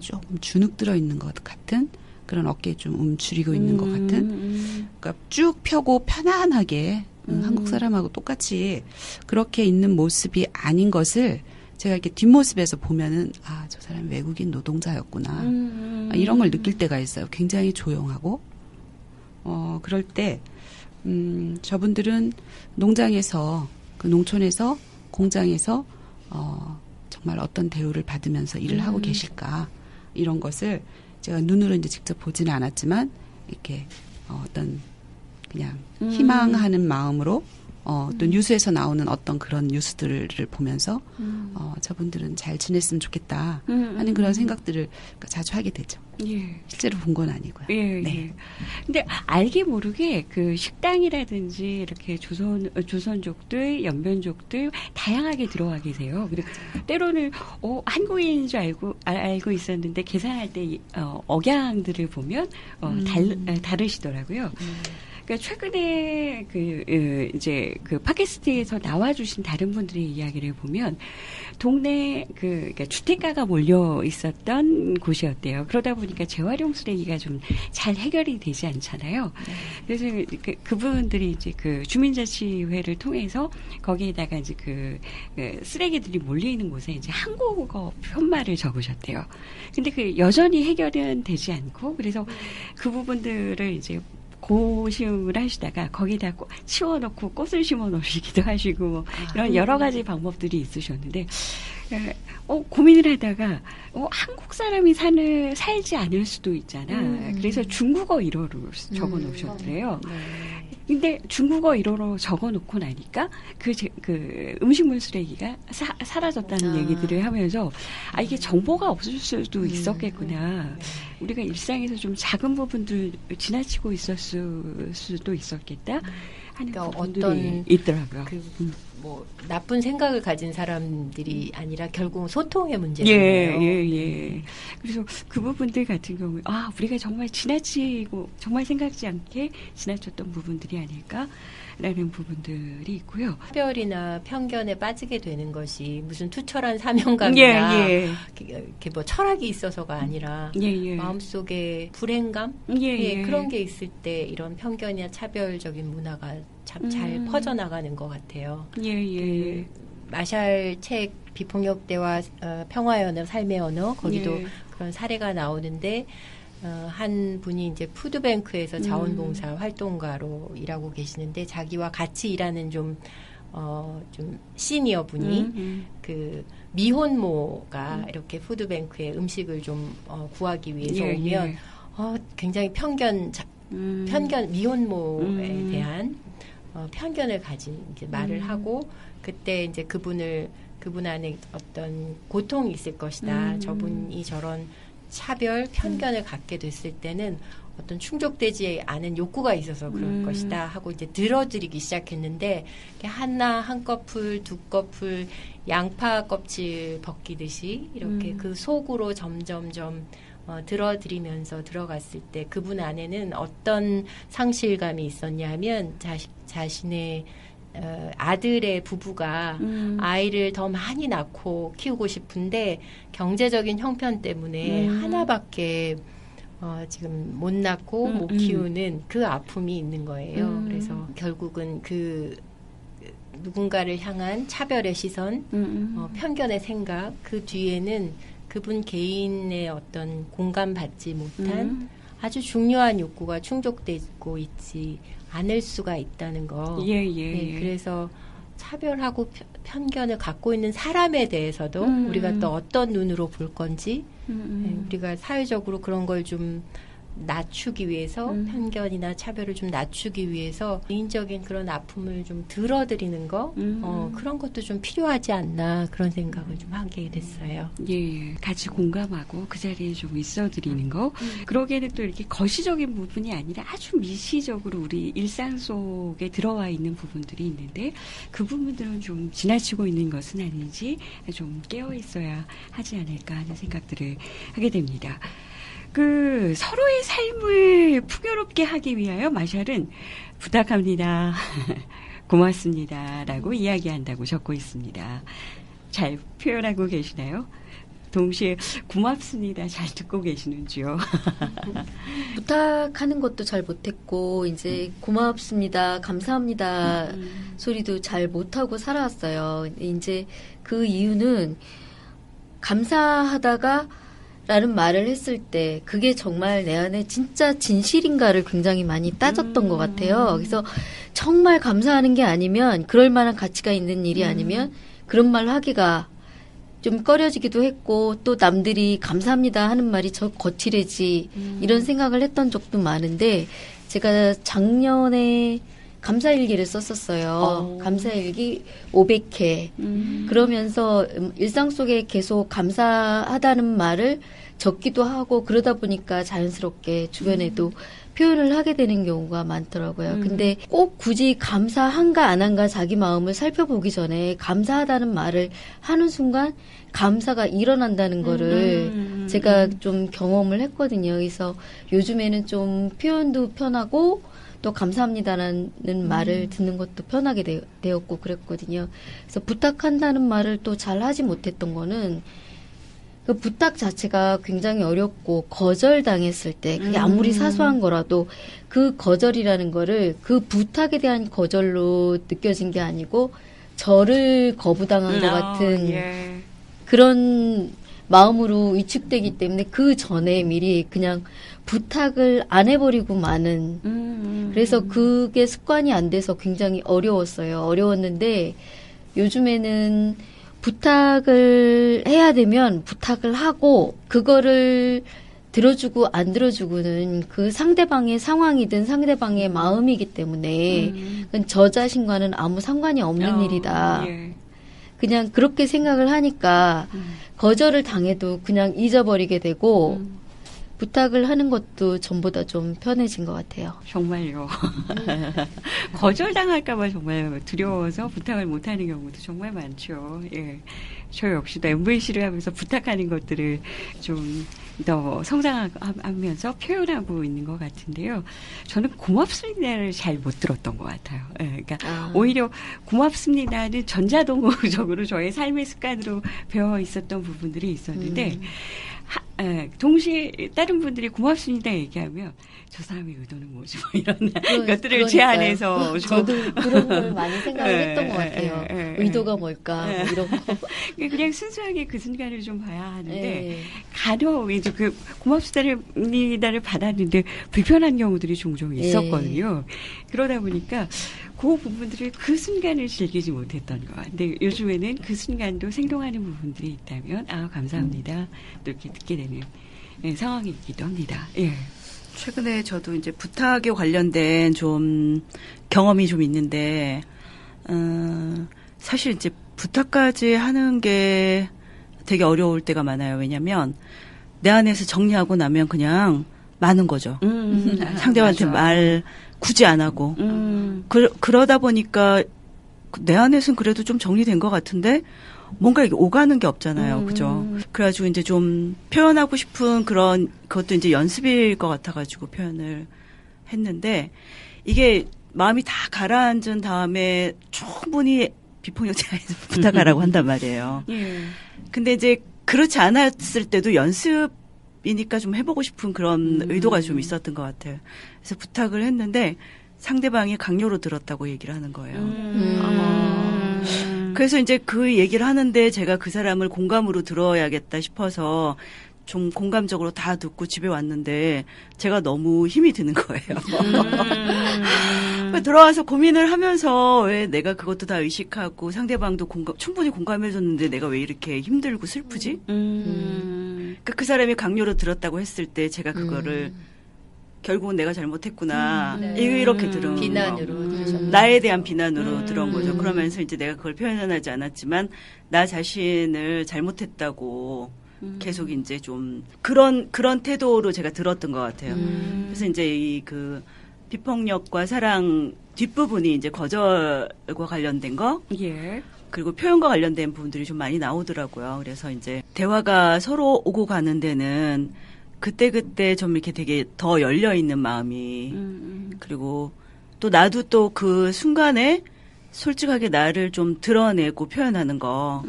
조금 주눅 들어 있는 것 같은 그런 어깨에 좀 움츠리고 있는 것 같은 그러니까 쭉 펴고 편안하게 한국 사람하고 똑같이 그렇게 있는 모습이 아닌 것을 제가 이렇게 뒷모습에서 보면은 저 사람 외국인 노동자였구나 이런 걸 느낄 때가 있어요. 굉장히 조용하고 그럴 때 저분들은 농장에서 그 농촌에서 공장에서 정말 어떤 대우를 받으면서 일을 하고 계실까 이런 것을 제가 눈으로 이제 직접 보지는 않았지만 이렇게 어떤 그냥 희망하는 마음으로 또 뉴스에서 나오는 어떤 그런 뉴스들을 보면서 저분들은 잘 지냈으면 좋겠다 하는 그런 생각들을 자주 하게 되죠. 예. 실제로 본 건 아니고요. 예. 네. 근데 알게 모르게 그 식당이라든지 이렇게 조선족들, 연변족들 다양하게 들어와 계세요. 그리고 때로는 한국인인 줄 알고 있었는데 계산할 때 억양들을 보면 다르시더라고요. 그러니까 최근에 이제 팟캐스트에서 나와주신 다른 분들의 이야기를 보면 동네 그러니까 주택가가 몰려 있었던 곳이었대요. 그러다 보니까 재활용 쓰레기가 좀 잘 해결이 되지 않잖아요. 그래서 그분들이 이제 그 주민자치회를 통해서 거기에다가 이제 쓰레기들이 몰려 있는 곳에 이제 한국어 편말을 적으셨대요. 근데 여전히 해결은 되지 않고 그래서 그 부분들을 이제 고심을 하시다가 거기다 치워놓고 꽃을 심어 놓으시기도 하시고 이런 여러 가지 방법들이 있으셨는데 고민을 하다가 한국 사람이 살지 않을 수도 있잖아. 그래서 중국어 1어로 적어 놓으셨더래요. 근데 중국어 1어로 적어 놓고 나니까 그 음식물 쓰레기가 사라졌다는 얘기들을 하면서 이게 정보가 없을 수도 있었겠구나. 우리가 일상에서 좀 작은 부분들 지나치고 있었을 수도 있었겠다 하는 부분들이 있더라고요. 뭐 나쁜 생각을 가진 사람들이 아니라 결국은 소통의 문제예요. 예. 그래서 그 부분들 같은 경우에 우리가 정말 지나치고 정말 생각지 않게 지나쳤던 부분들이 아닐까라는 부분들이 있고요. 차별이나 편견에 빠지게 되는 것이 무슨 투철한 사명감이나 이렇게 뭐 철학이 있어서가 아니라 마음속에 불행감 그런 게 있을 때 이런 편견이나 차별적인 문화가 참 잘 퍼져나가는 것 같아요. 그 마샬 책 비폭력대와 평화의 언어, 삶의 언어 거기도 그런 사례가 나오는데 한 분이 이제 푸드뱅크에서 자원봉사 활동가로 일하고 계시는데 자기와 같이 일하는 좀 시니어 분이 그 미혼모가 이렇게 푸드뱅크에 음식을 좀 구하기 위해서 오면 굉장히 편견 미혼모에 대한 편견을 가진 이제 말을 하고 그때 이제 그분 안에 어떤 고통이 있을 것이다. 저분이 저런 차별 편견을 갖게 됐을 때는 어떤 충족되지 않은 욕구가 있어서 그럴 것이다 하고 이제 들어드리기 시작했는데 한 꺼풀 두 꺼풀 양파 껍질 벗기듯이 이렇게 그 속으로 점점점 들어드리면서 들어갔을 때 그분 안에는 어떤 상실감이 있었냐면 자신의 아들의 부부가 아이를 더 많이 낳고 키우고 싶은데 경제적인 형편 때문에 하나밖에 지금 못 낳고 못 키우는 그 아픔이 있는 거예요. 그래서 결국은 그 누군가를 향한 차별의 시선, 편견의 생각, 그 뒤에는 그분 개인의 어떤 공감받지 못한 아주 중요한 욕구가 충족되고 있지 않을 수가 있다는 거. 그래서 차별하고 편견을 갖고 있는 사람에 대해서도 우리가 또 어떤 눈으로 볼 건지 우리가 사회적으로 그런 걸 좀 낮추기 위해서 편견이나 차별을 좀 낮추기 위해서 개인적인 그런 아픔을 좀 들어드리는 거 그런 것도 좀 필요하지 않나 그런 생각을 좀 하게 됐어요. 같이 공감하고 그 자리에 좀 있어드리는 거. 그러기에는 또 이렇게 거시적인 부분이 아니라 아주 미시적으로 우리 일상 속에 들어와 있는 부분들이 있는데 그 부분들은 좀 지나치고 있는 것은 아닌지 좀 깨어 있어야 하지 않을까 하는 생각들을 하게 됩니다. 그 서로의 삶을 풍요롭게 하기 위하여 마샬은 부탁합니다. 고맙습니다. 라고 이야기한다고 적고 있습니다. 잘 표현하고 계시나요? 동시에 고맙습니다. 잘 듣고 계시는지요? 부탁하는 것도 잘 못했고 이제 고맙습니다. 감사합니다. 소리도 잘 못하고 살아왔어요. 이제 그 이유는 감사하다가 라는 말을 했을 때 그게 정말 내 안에 진짜 진실인가를 굉장히 많이 따졌던 것 같아요. 그래서 정말 감사하는 게 아니면 그럴 만한 가치가 있는 일이 아니면 그런 말 하기가 좀 꺼려지기도 했고 또 남들이 감사합니다 하는 말이 저 거칠해지 이런 생각을 했던 적도 많은데 제가 작년에 감사일기를 썼었어요. 감사일기 500회. 그러면서 일상 속에 계속 감사하다는 말을 적기도 하고 그러다 보니까 자연스럽게 주변에도 표현을 하게 되는 경우가 많더라고요. 근데 꼭 굳이 감사한가 안 한가 자기 마음을 살펴보기 전에 감사하다는 말을 하는 순간 감사가 일어난다는 거를 제가 좀 경험을 했거든요. 그래서 요즘에는 좀 표현도 편하고 또 감사합니다라는 말을 듣는 것도 편하게 되었고 그랬거든요. 그래서 부탁한다는 말을 또 잘 하지 못했던 거는 그 부탁 자체가 굉장히 어렵고 거절당했을 때 그게 아무리 사소한 거라도 그 거절이라는 거를 그 부탁에 대한 거절로 느껴진 게 아니고 저를 거부당한 것 같은 그런 마음으로 위축되기 때문에 그 전에 미리 그냥 부탁을 안 해버리고 마는 그래서 그게 습관이 안 돼서 굉장히 어려웠어요. 어려웠는데 요즘에는 부탁을 해야 되면 부탁을 하고 그거를 들어주고 안 들어주고는 그 상대방의 상황이든 상대방의 마음이기 때문에 그건 저 자신과는 아무 상관이 없는 일이다. 그냥 그렇게 생각을 하니까 거절을 당해도 그냥 잊어버리게 되고 부탁을 하는 것도 전보다 좀 편해진 것 같아요. 정말요. 거절당할까봐 정말 두려워서 부탁을 못하는 경우도 정말 많죠. 예. 저 역시도 MVC를 하면서 부탁하는 것들을 좀 더 성장하면서 표현하고 있는 것 같은데요. 저는 고맙습니다를 잘 못 들었던 것 같아요. 예. 그러니까 오히려 고맙습니다는 전자동적으로 저의 삶의 습관으로 배워 있었던 부분들이 있었는데 동시에 다른 분들이 고맙습니다 얘기하면 저 사람의 의도는 뭐지 뭐 이런 것들을 그러니까요. 제 안에서 저도 그런 걸 많이 생각을 했던 것 같아요. 의도가 뭘까 뭐 이런 거. 그냥 순수하게 그 순간을 좀 봐야 하는데 네. 간혹 이제 그 고맙습니다를 받았는데 불편한 경우들이 종종 있었거든요. 그러다 보니까 그 부분들을 그 순간을 즐기지 못했던 것 같아요. 근데 요즘에는 그 순간도 생동하는 부분들이 있다면 감사합니다. 또 이렇게 듣게 되는 상황이 있기도 합니다. 예. 최근에 저도 이제 부탁에 관련된 좀 경험이 좀 있는데, 사실 이제 부탁까지 하는 게 되게 어려울 때가 많아요. 왜냐면 내 안에서 정리하고 나면 그냥 많은 거죠. 상대방한테 말 굳이 안 하고. 그러다 보니까 내 안에서는 그래도 좀 정리된 것 같은데 뭔가 이게 오가는 게 없잖아요. 그죠? 그래가지고 이제 좀 표현하고 싶은 그것도 이제 연습일 것 같아가지고 표현을 했는데 이게 마음이 다 가라앉은 다음에 충분히 비폭력 제한에서 부탁하라고 한단 말이에요. 근데 이제 그렇지 않았을 때도 연습이니까 좀 해보고 싶은 그런 의도가 좀 있었던 것 같아요. 그래서 부탁을 했는데 상대방이 강요로 들었다고 얘기를 하는 거예요. 그래서 이제 그 얘기를 하는데 제가 그 사람을 공감으로 들어야겠다 싶어서 좀 공감적으로 다 듣고 집에 왔는데 제가 너무 힘이 드는 거예요. 들어와서 고민을 하면서 왜 내가 그것도 다 의식하고 상대방도 충분히 공감해줬는데 내가 왜 이렇게 힘들고 슬프지? 그러니까 그 사람이 강요로 들었다고 했을 때 제가 그거를 결국은 내가 잘못했구나. 이렇게 들은 비난으로 나에 대한 비난으로 들은 거죠. 그러면서 이제 내가 그걸 표현하지 않았지만 나 자신을 잘못했다고 계속 이제 좀 그런 태도로 제가 들었던 것 같아요. 그래서 이제 그 비폭력과 사랑 뒷부분이 이제 거절과 관련된 거. 예. 그리고 표현과 관련된 부분들이 좀 많이 나오더라고요. 그래서 이제 대화가 서로 오고 가는 데는 그때 좀 이렇게 되게 더 열려있는 마음이 그리고 또 나도 또 그 순간에 솔직하게 나를 좀 드러내고 표현하는 거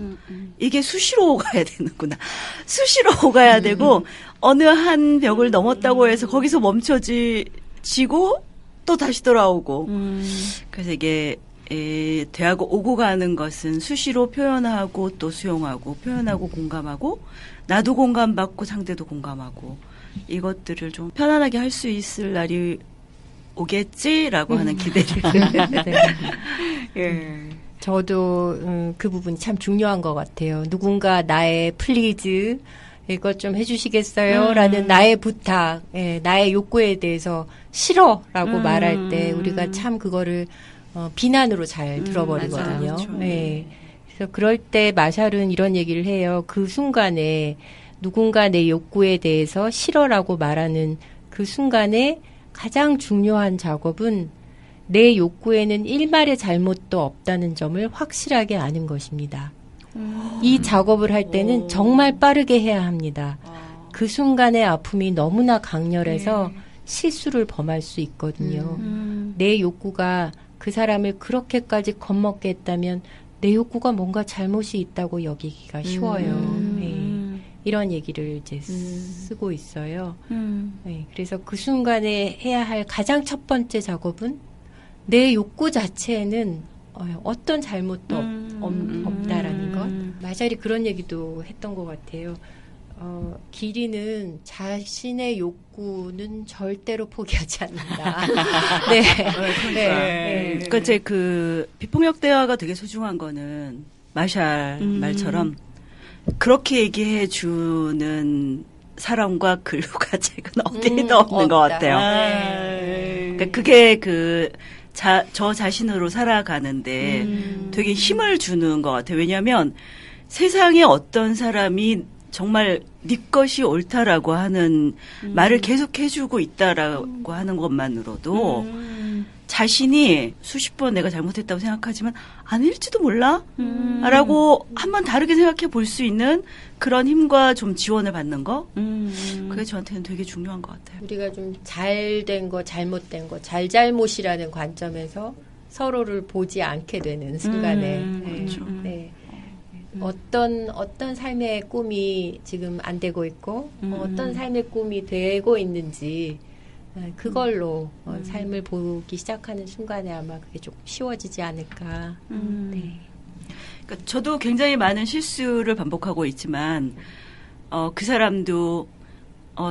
이게 수시로 오가야 되는구나. 수시로 오가야 되고 어느 한 벽을 넘었다고 해서 거기서 멈춰지고 또 다시 돌아오고 그래서 이게 대하고 오고 가는 것은 수시로 표현하고 또 수용하고 표현하고 공감하고 나도 공감받고 상대도 공감하고 이것들을 좀 편안하게 할 수 있을 날이 오겠지라고 하는 기대를. 네. 예. 저도 그 부분이 참 중요한 것 같아요. 누군가 나의 플리즈 이것 좀 해주시겠어요? 라는 나의 부탁, 나의 욕구에 대해서 싫어라고 말할 때 우리가 참 그거를 비난으로 잘 들어버리거든요. 맞아, 네. 그래서 그럴 때 마샬은 이런 얘기를 해요. 그 순간에 누군가 내 욕구에 대해서 싫어라고 말하는 그 순간에 가장 중요한 작업은 내 욕구에는 일말의 잘못도 없다는 점을 확실하게 아는 것입니다. 이 작업을 할 때는 정말 빠르게 해야 합니다. 그 순간의 아픔이 너무나 강렬해서 실수를 범할 수 있거든요. 내 욕구가 그 사람을 그렇게까지 겁먹게 했다면 내 욕구가 뭔가 잘못이 있다고 여기기가 쉬워요. 네. 이런 얘기를 이제 쓰고 있어요. 네. 그래서 그 순간에 해야 할 가장 첫 번째 작업은 내 욕구 자체에는 어떤 잘못도 없다라는 것. 마샬이 그런 얘기도 했던 것 같아요. 기린은 자신의 욕구는 절대로 포기하지 않는다. 네. 네. 그러니까 제 그 비폭력 대화가 되게 소중한 거는 마샬 말처럼 그렇게 얘기해 주는 사람과 글과 책은 어디에도 없는 것 같아요. 그러니까 그게 저 자신으로 살아가는데 되게 힘을 주는 것 같아요. 왜냐하면 세상에 어떤 사람이 정말 네 것이 옳다라고 하는 말을 계속 해주고 있다라고 하는 것만으로도 자신이 수십 번 내가 잘못했다고 생각하지만 아닐지도 몰라? 라고 한번 다르게 생각해 볼 수 있는 그런 힘과 좀 지원을 받는 거? 그게 저한테는 되게 중요한 것 같아요. 우리가 좀 잘된 거, 잘못된 거, 잘잘못이라는 관점에서 서로를 보지 않게 되는 순간에. 네. 그렇죠. 네. 어떤 삶의 꿈이 지금 안 되고 있고, 어떤 삶의 꿈이 되고 있는지, 그걸로 삶을 보기 시작하는 순간에 아마 그게 좀 쉬워지지 않을까. 네. 그러니까 저도 굉장히 많은 실수를 반복하고 있지만, 그 사람도,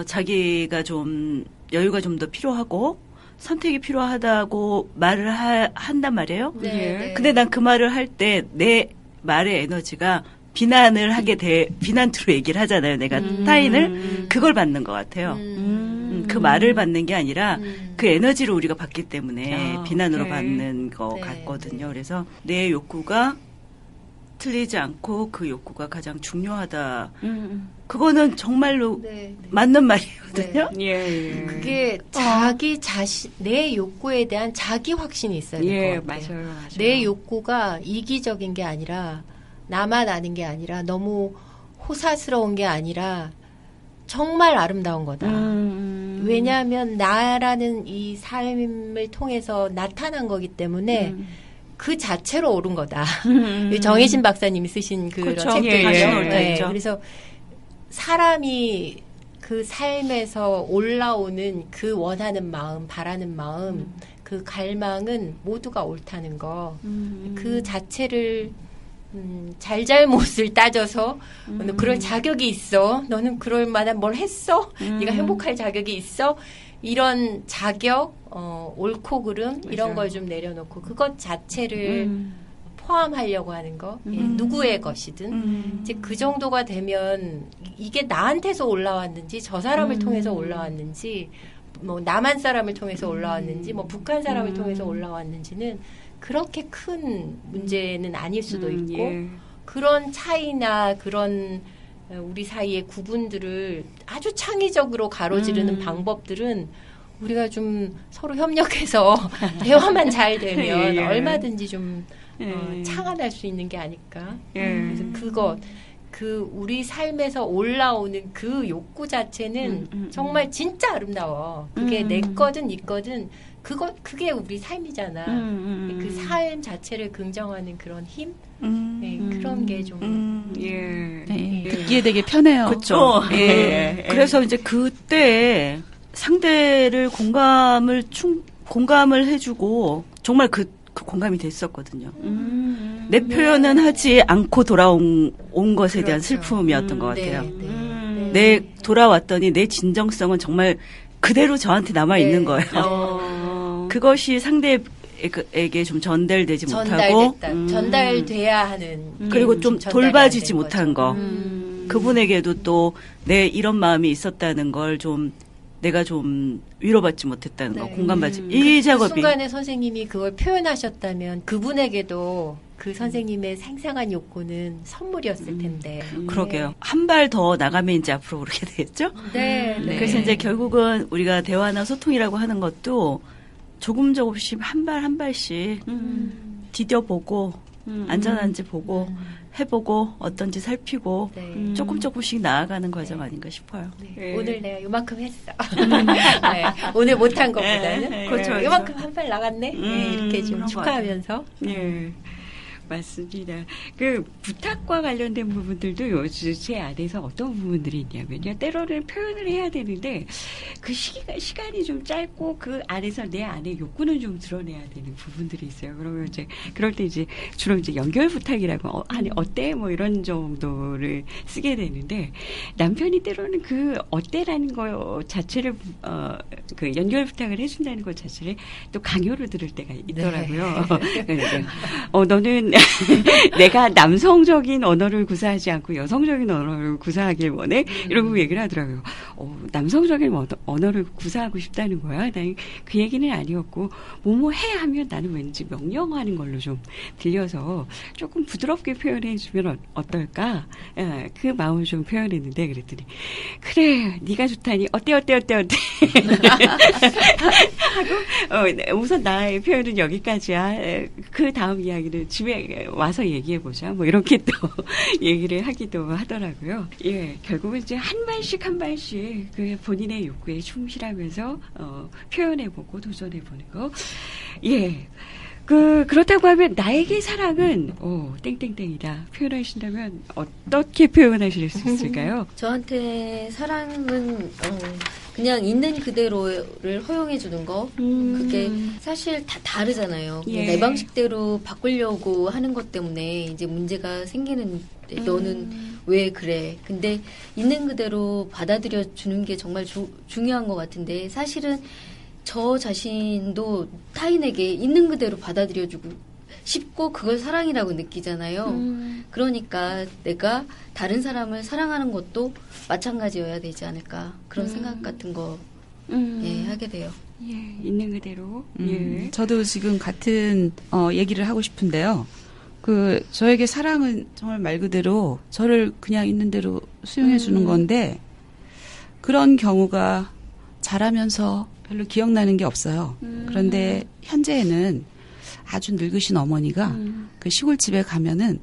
자기가 좀, 여유가 좀 더 필요하고, 선택이 필요하다고 말을 한단 말이에요. 네. 근데 난 그 말을 할 때 내 말의 에너지가 비난을 하게 비난투로 얘기를 하잖아요. 내가 타인을. 그걸 받는 것 같아요. 그 말을 받는 게 아니라 그 에너지를 우리가 받기 때문에 비난으로 받는 것 네, 같거든요. 네. 그래서 내 욕구가 틀리지 않고 그 욕구가 가장 중요하다. 그거는 정말로 네. 맞는 말이거든요. 예. 그게 자기 자신, 내 욕구에 대한 자기 확신이 있어야 될 예, 것 같아요. 맞아요. 내 욕구가 이기적인 게 아니라 나만 아는 게 아니라 너무 호사스러운 게 아니라 정말 아름다운 거다. 왜냐하면 나라는 이 삶을 통해서 나타난 거기 때문에 그 자체로 옳은 거다. 정혜진 박사님이 쓰신 그런 그렇죠. 책도 예, 있죠. 예, 네, 있죠. 그래서 사람이 그 삶에서 올라오는 그 원하는 마음, 바라는 마음, 그 갈망은 모두가 옳다는 거. 그 자체를 잘잘못을 따져서 너는 그럴 자격이 있어. 너는 그럴 만한 뭘 했어. 네가 행복할 자격이 있어. 이런 자격, 옳고 그름 이런 걸 좀 내려놓고 그것 자체를 포함하려고 하는 거. 예, 누구의 것이든 이제 그 정도가 되면 이게 나한테서 올라왔는지 저 사람을 통해서 올라왔는지 뭐 남한 사람을 통해서 올라왔는지 뭐 북한 사람을 통해서 올라왔는지는 그렇게 큰 문제는 아닐 수도 있고 예. 그런 차이나 그런 우리 사이의 구분들을 아주 창의적으로 가로지르는 방법들은 우리가 좀 서로 협력해서 대화만 잘 되면 예. 얼마든지 좀 예. 창안할 수 있는 게 아닐까. 예. 그래서 우리 삶에서 올라오는 그 욕구 자체는 정말 진짜 아름다워. 그게 내 거든 네 거든 그게 우리 삶이잖아. 그 삶 자체를 긍정하는 그런 힘? 네, 그런 게 좀. 예. 네, 듣기에 되게 편해요. 그렇죠. 예. 그래서 이제 그때 상대를 공감을 해주고 정말 그 공감이 됐었거든요. 내 표현은 하지 않고 돌아온 것에 대한 그렇죠. 슬픔이었던 것 같아요. 네. 내 돌아왔더니 내 진정성은 정말 그대로 저한테 남아 있는 거예요. 그것이 상대에게 좀 전달되지 못하고 전달돼야 하는 그리고 게 좀 전달이 안 돌봐주지 된 못한 거죠. 거. 그분에게도 또 내 이런 마음이 있었다는 걸 좀 내가 좀 위로받지 못했다는 거, 네. 공감받지. 이 그 작업이. 순간에 선생님이 그걸 표현하셨다면 그분에게도 그 선생님의 생생한 욕구는 선물이었을 텐데. 그러게요. 한 발 더 나가면 이제 앞으로 그렇게 되겠죠? 네. 네. 그래서 이제 결국은 우리가 대화나 소통이라고 하는 것도 조금씩 한 발 한 발씩 디뎌보고 안전한지 보고 해보고 어떤지 살피고 네. 조금씩 나아가는 과정 아닌가 싶어요. 네. 오늘 내가 요만큼 했어. 네. 오늘 못한 것보다는 그렇죠. 요만큼 한 발 나갔네. 네. 이렇게 좀 그런 축하하면서. 예. 맞습니다. 그 부탁과 관련된 부분들도 요즘 제 안에서 어떤 부분들이 있냐면요. 때로는 표현을 해야 되는데 그 시간이 좀 짧고 그 안에서 내 안에 욕구는 좀 드러내야 되는 부분들이 있어요. 그러면 이제 그럴 때 이제 주로 이제 연결 부탁이라고 아니 어때 뭐 이런 정도를 쓰게 되는데 남편이 때로는 그 어때라는 거 자체를 그 연결 부탁을 해준다는 것 자체를 또 강요로 들을 때가 있더라고요. 그래서 너는 내가 남성적인 언어를 구사하지 않고 여성적인 언어를 구사하길 원해? 이러고 얘기를 하더라고요. 남성적인 언어를 구사하고 싶다는 거야? 난 그 얘기는 아니었고, 뭐뭐 해 하면 나는 왠지 명령하는 걸로 좀 들려서 조금 부드럽게 표현해주면 어떨까? 그 마음을 좀 표현했는데, 그랬더니, 그래, 네가 좋다니, 어때? 하고, 우선 나의 표현은 여기까지야. 그 다음 이야기는 집에 와서 얘기해보자. 뭐, 이렇게 또 얘기를 하기도 하더라고요. 예, 결국은 이제 한 발씩 그 본인의 욕구에 충실하면서, 표현해보고 도전해보는 거. 예. 그렇다고 하면 나에게 사랑은 땡땡땡이다 표현하신다면 어떻게 표현하실 수 있을까요? 저한테 사랑은 그냥 있는 그대로를 허용해 주는 거. 그게 사실 다 다르잖아요. 예. 내 방식대로 바꾸려고 하는 것 때문에 이제 문제가 생기는 너는 왜 그래? 근데 있는 그대로 받아들여 주는 게 정말 중요한 것 같은데 사실은 저 자신도 타인에게 있는 그대로 받아들여주고 싶고 그걸 사랑이라고 느끼잖아요. 그러니까 내가 다른 사람을 사랑하는 것도 마찬가지여야 되지 않을까 그런 생각 같은 거 예, 하게 돼요. 예, 있는 그대로. 예. 저도 지금 같은 얘기를 하고 싶은데요. 저에게 사랑은 정말 말 그대로 저를 그냥 있는 대로 수용해 주는 건데 그런 경우가 자라면서 별로 기억나는 게 없어요. 그런데 현재에는 아주 늙으신 어머니가 그 시골집에 가면은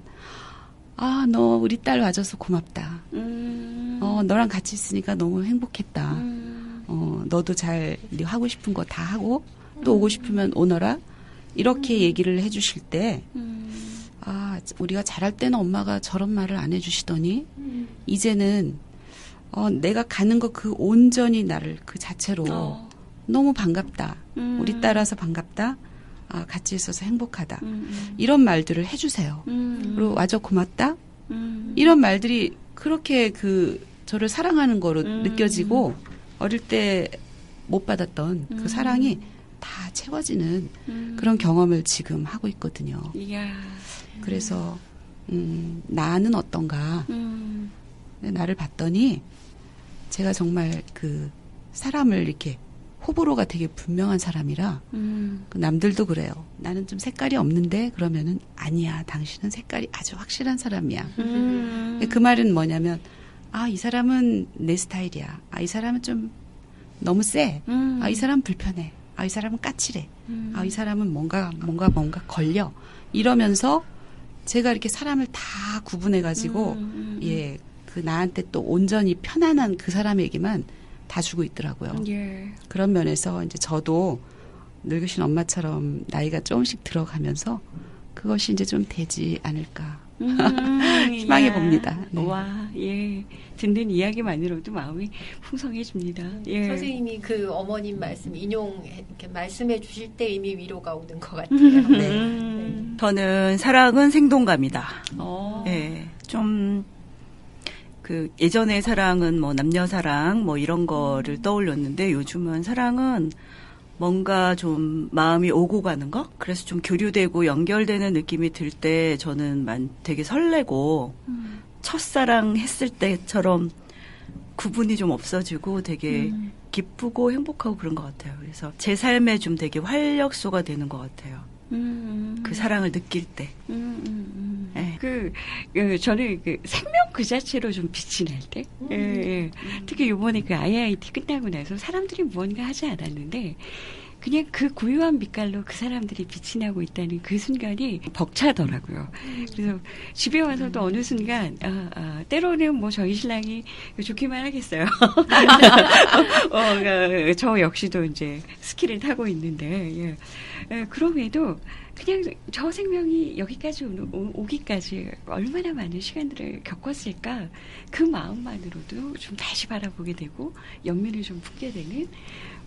너 우리 딸 와줘서 고맙다. 너랑 같이 있으니까 너무 행복했다. 너도 잘 네 하고 싶은 거 다 하고 또 오고 싶으면 오너라. 이렇게 얘기를 해주실 때 우리가 잘할 때는 엄마가 저런 말을 안 해주시더니 이제는 내가 가는 거 그 온전히 나를 그 자체로 너무 반갑다. 우리 딸아서 반갑다. 같이 있어서 행복하다. 이런 말들을 해주세요. 그리고 와줘 고맙다. 이런 말들이 그렇게 저를 사랑하는 거로 느껴지고 어릴 때 못 받았던 그 사랑이 다 채워지는 그런 경험을 지금 하고 있거든요. 이야. 그래서 나는 어떤가. 나를 봤더니 제가 정말 그 사람을 이렇게 호불호가 되게 분명한 사람이라 남들도 그래요. 나는 좀 색깔이 없는데 그러면은 아니야. 당신은 색깔이 아주 확실한 사람이야. 그 말은 뭐냐면 이 사람은 내 스타일이야. 이 사람은 좀 너무 세. 이 사람은 불편해. 이 사람은 까칠해. 이 사람은 뭔가 걸려. 이러면서 제가 이렇게 사람을 다 구분해가지고 예, 그 나한테 또 온전히 편안한 그 사람에게만 다 주고 있더라고요. 예. 그런 면에서 이제 저도 늙으신 엄마처럼 나이가 조금씩 들어가면서 그것이 이제 좀 되지 않을까 희망해 봅니다. 네. 와, 예. 듣는 이야기만으로도 마음이 풍성해집니다. 예. 선생님이 그 어머님 말씀 이렇게 말씀해 주실 때 이미 위로가 오는 것 같아요. 네. 저는 사랑은 생동감이다. 예. 좀 예전의 사랑은 뭐 남녀 사랑 뭐 이런 거를 떠올렸는데 요즘은 사랑은 뭔가 좀 마음이 오고 가는 거? 그래서 좀 교류되고 연결되는 느낌이 들 때 저는 되게 설레고 첫사랑 했을 때처럼 구분이 좀 없어지고 되게 기쁘고 행복하고 그런 것 같아요. 그래서 제 삶에 좀 되게 활력소가 되는 것 같아요. 그 사랑을 느낄 때. 네. 저는 생명 그 자체로 좀 빛이 날 때. 예. 특히 요번에 IIT 끝나고 나서 사람들이 무언가 하지 않았는데, 그냥 그 고요한 빛깔로 그 사람들이 빛이 나고 있다는 그 순간이 벅차더라고요. 그래서 집에 와서도 어느 순간, 때로는 뭐 저희 신랑이 좋기만 하겠어요. 저 역시도 이제 스키를 타고 있는데, 예. 그럼에도 그냥 저 생명이 여기까지 오기까지 얼마나 많은 시간들을 겪었을까, 그 마음만으로도 좀 다시 바라보게 되고 연민을 좀 품게 되는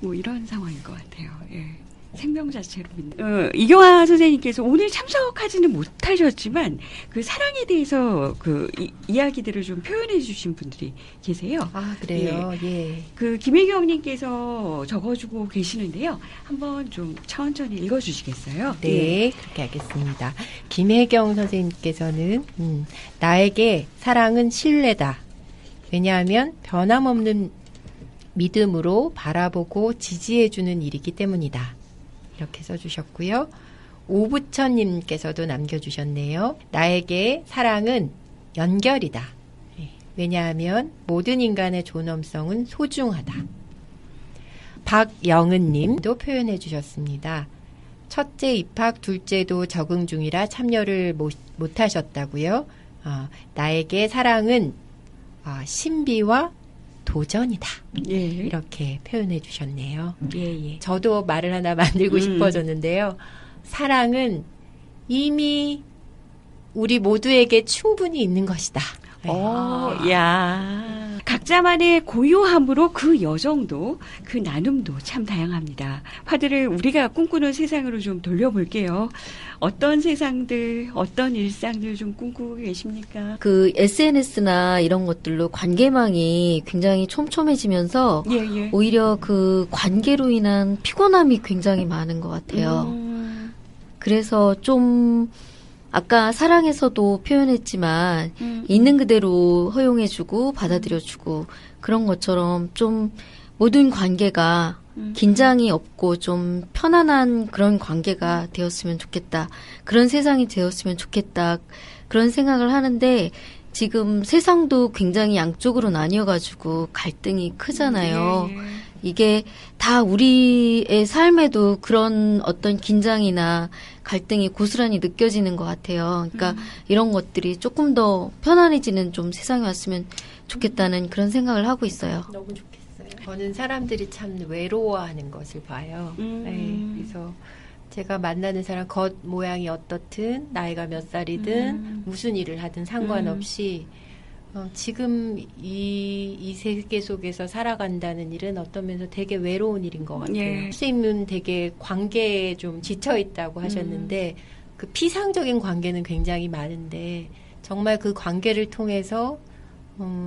뭐 이런 상황인 것 같아요. 예. 생명 자체로 믿는. 이경아 선생님께서 오늘 참석하지는 못하셨지만 그 사랑에 대해서 그 이야기들을 좀 표현해 주신 분들이 계세요. 아, 그래요? 예. 그 김혜경님께서 적어주고 계시는데요. 한번 좀 천천히 읽어주시겠어요? 네, 그렇게 하겠습니다. 김혜경 선생님께서는 나에게 사랑은 신뢰다. 왜냐하면 변함없는 믿음으로 바라보고 지지해주는 일이기 때문이다. 이렇게 써주셨고요. 오부천님께서도 남겨주셨네요. 나에게 사랑은 연결이다. 왜냐하면 모든 인간의 존엄성은 소중하다. 박영은님도 표현해 주셨습니다. 첫째 입학, 둘째도 적응 중이라 참여를 못하셨다고요. 나에게 사랑은 신비와 도전이다. 예. 이렇게 표현해 주셨네요. 예. 저도 말을 하나 만들고 싶어졌는데요. 사랑은 이미 우리 모두에게 충분히 있는 것이다. 야. 각자만의 고요함으로 그 여정도, 그 나눔도 참 다양합니다. 화두를 우리가 꿈꾸는 세상으로 좀 돌려볼게요. 어떤 세상들, 어떤 일상들 좀 꿈꾸고 계십니까? 그 SNS나 이런 것들로 관계망이 굉장히 촘촘해지면서 예. 오히려 그 관계로 인한 피곤함이 굉장히 많은 것 같아요. 그래서 좀 아까 사랑에서도 표현했지만 있는 그대로 허용해주고 받아들여주고 그런 것처럼 좀 모든 관계가 긴장이 없고 좀 편안한 그런 관계가 되었으면 좋겠다. 그런 세상이 되었으면 좋겠다. 그런 생각을 하는데 지금 세상도 굉장히 양쪽으로 나뉘어가지고 갈등이 크잖아요. 이게 다 우리의 삶에도 그런 어떤 긴장이나 갈등이 고스란히 느껴지는 것 같아요. 그러니까 이런 것들이 조금 더 편안해지는 좀 세상이 왔으면 좋겠다는 그런 생각을 하고 있어요. 너무 좋겠어요. 저는 사람들이 참 외로워하는 것을 봐요. 네, 그래서 제가 만나는 사람 겉 모양이 어떻든 나이가 몇 살이든 무슨 일을 하든 상관없이 지금 이 세계 속에서 살아간다는 일은 어떤 면에서 되게 외로운 일인 것 같아요. 예. 선생님은 되게 관계에 좀 지쳐있다고 하셨는데 그 피상적인 관계는 굉장히 많은데 정말 그 관계를 통해서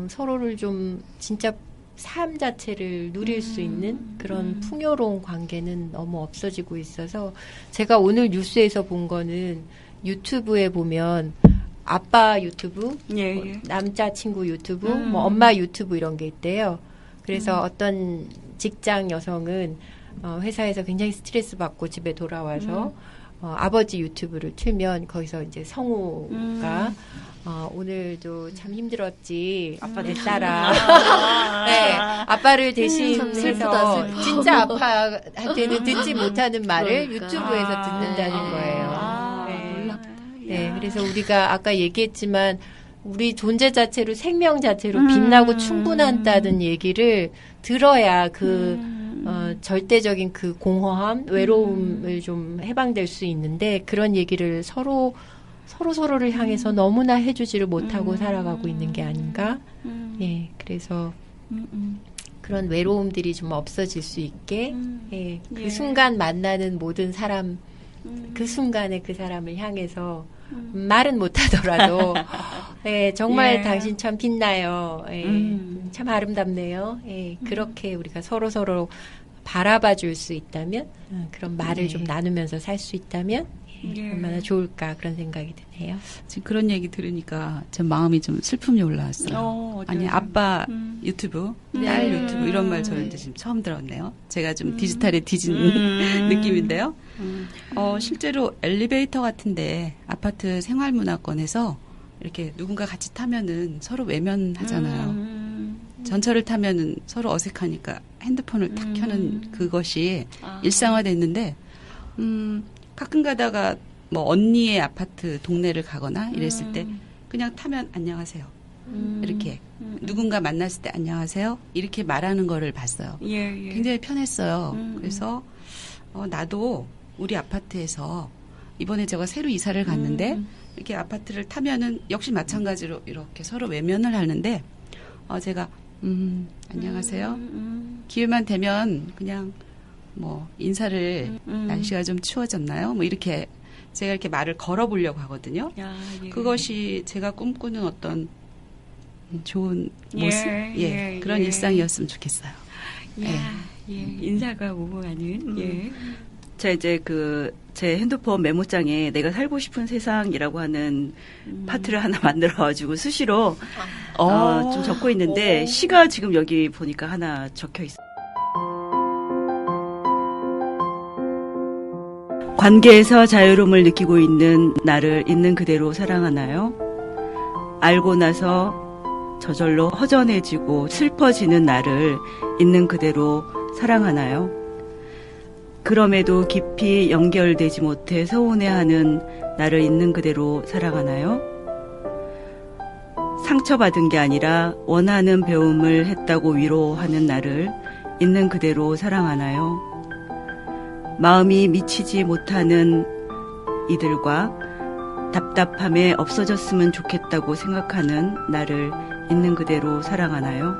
서로를 좀 진짜 삶 자체를 누릴 수 있는 그런 풍요로운 관계는 너무 없어지고 있어서 제가 오늘 뉴스에서 본 거는 유튜브에 보면 아빠 유튜브, 뭐 남자친구 유튜브, 뭐 엄마 유튜브 이런 게 있대요. 그래서 어떤 직장 여성은 회사에서 굉장히 스트레스 받고 집에 돌아와서 아버지 유튜브를 틀면 거기서 이제 성우가 오늘도 참 힘들었지. 아빠 내 딸아. 네, 아빠를 대신해서 슬프다. 진짜 아빠한테는 듣지 못하는 말을 그러니까. 유튜브에서 듣는다는 거예요. 네, 그래서 우리가 아까 얘기했지만 우리 존재 자체로 생명 자체로 빛나고 충분하다는 얘기를 들어야 그 절대적인 그 공허함, 외로움을 좀 해방될 수 있는데 그런 얘기를 서로를 향해서 너무나 해주지를 못하고 살아가고 있는 게 아닌가. 예, 그래서 그런 외로움들이 좀 없어질 수 있게 그 순간 만나는 모든 사람 그 순간에 그 사람을 향해서 말은 못하더라도 정말 당신 참 빛나요. 참 아름답네요. 그렇게 우리가 서로 바라봐 줄 수 있다면 그런 말을 좀 나누면서 살 수 있다면 얼마나 좋을까 그런 생각이 드네요. 지금 그런 얘기 들으니까 제 마음이 좀 슬픔이 올라왔어요. 아니 아빠 유튜브, 딸 유튜브 이런 말 저는 이제 지금 처음 들었네요. 제가 좀 디지털에 뒤진 느낌인데요. 실제로 엘리베이터 같은데 아파트 생활문화권에서 이렇게 누군가 같이 타면은 서로 외면하잖아요. 전철을 타면은 서로 어색하니까 핸드폰을 탁 켜는 그것이 일상화됐는데 가끔 가다가 뭐 언니의 아파트 동네를 가거나 이랬을 때 그냥 타면 안녕하세요. 이렇게 누군가 만났을 때 안녕하세요. 이렇게 말하는 거를 봤어요. 굉장히 편했어요. 그래서 나도 우리 아파트에서 이번에 제가 새로 이사를 갔는데 이렇게 아파트를 타면은 역시 마찬가지로 이렇게 서로 외면을 하는데 제가 안녕하세요. 기회만 되면 그냥 뭐 인사를 날씨가 좀 추워졌나요? 뭐 이렇게 제가 이렇게 말을 걸어보려고 하거든요. 야, 예. 그것이 제가 꿈꾸는 어떤 좋은 예, 모습, 예, 그런 예. 일상이었으면 좋겠어요. 예, 인사가 오고가는 예. 제가 이제 제 핸드폰 메모장에 내가 살고 싶은 세상이라고 하는 파트를 하나 만들어가지고 수시로 좀 적고 있는데 시가 지금 여기 보니까 하나 적혀 있어요. 관계에서 자유로움을 느끼고 있는 나를 있는 그대로 사랑하나요? 알고 나서 저절로 허전해지고 슬퍼지는 나를 있는 그대로 사랑하나요? 그럼에도 깊이 연결되지 못해 서운해하는 나를 있는 그대로 사랑하나요? 상처받은 게 아니라 원하는 배움을 했다고 위로하는 나를 있는 그대로 사랑하나요? 마음이 미치지 못하는 이들과 답답함에 없어졌으면 좋겠다고 생각하는 나를 있는 그대로 사랑하나요?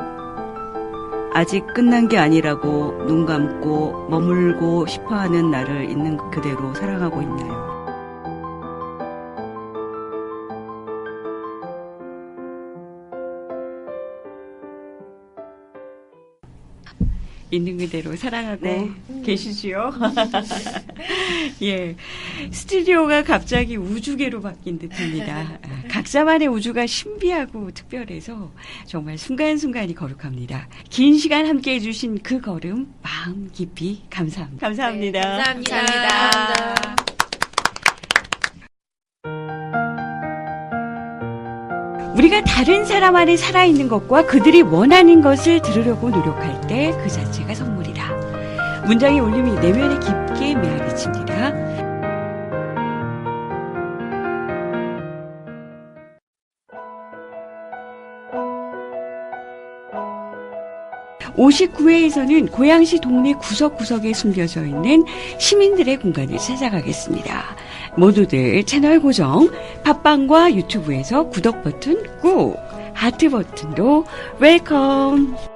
아직 끝난 게 아니라고 눈 감고 머물고 싶어하는 나를 있는 그대로 사랑하고 있나요? 있는 그대로 사랑하고 계시지요? 예. 스튜디오가 갑자기 우주계로 바뀐 듯합니다. 각자만의 우주가 신비하고 특별해서 정말 순간순간이 거룩합니다. 긴 시간 함께 해주신 그 걸음 마음 깊이 감사합니다. 감사합니다. 감사합니다. 우리가 다른 사람 안에 살아있는 것과 그들이 원하는 것을 들으려고 노력할 때 그 자체가 선물이다. 문장의 울림이 내면에 깊게 메아리칩니다. (59회에서는) 고양시 동네 구석구석에 숨겨져 있는 시민들의 공간을 찾아가겠습니다. 모두들 채널 고정, 팟빵과 유튜브에서 구독 버튼 꾹, 하트 버튼도 웰컴.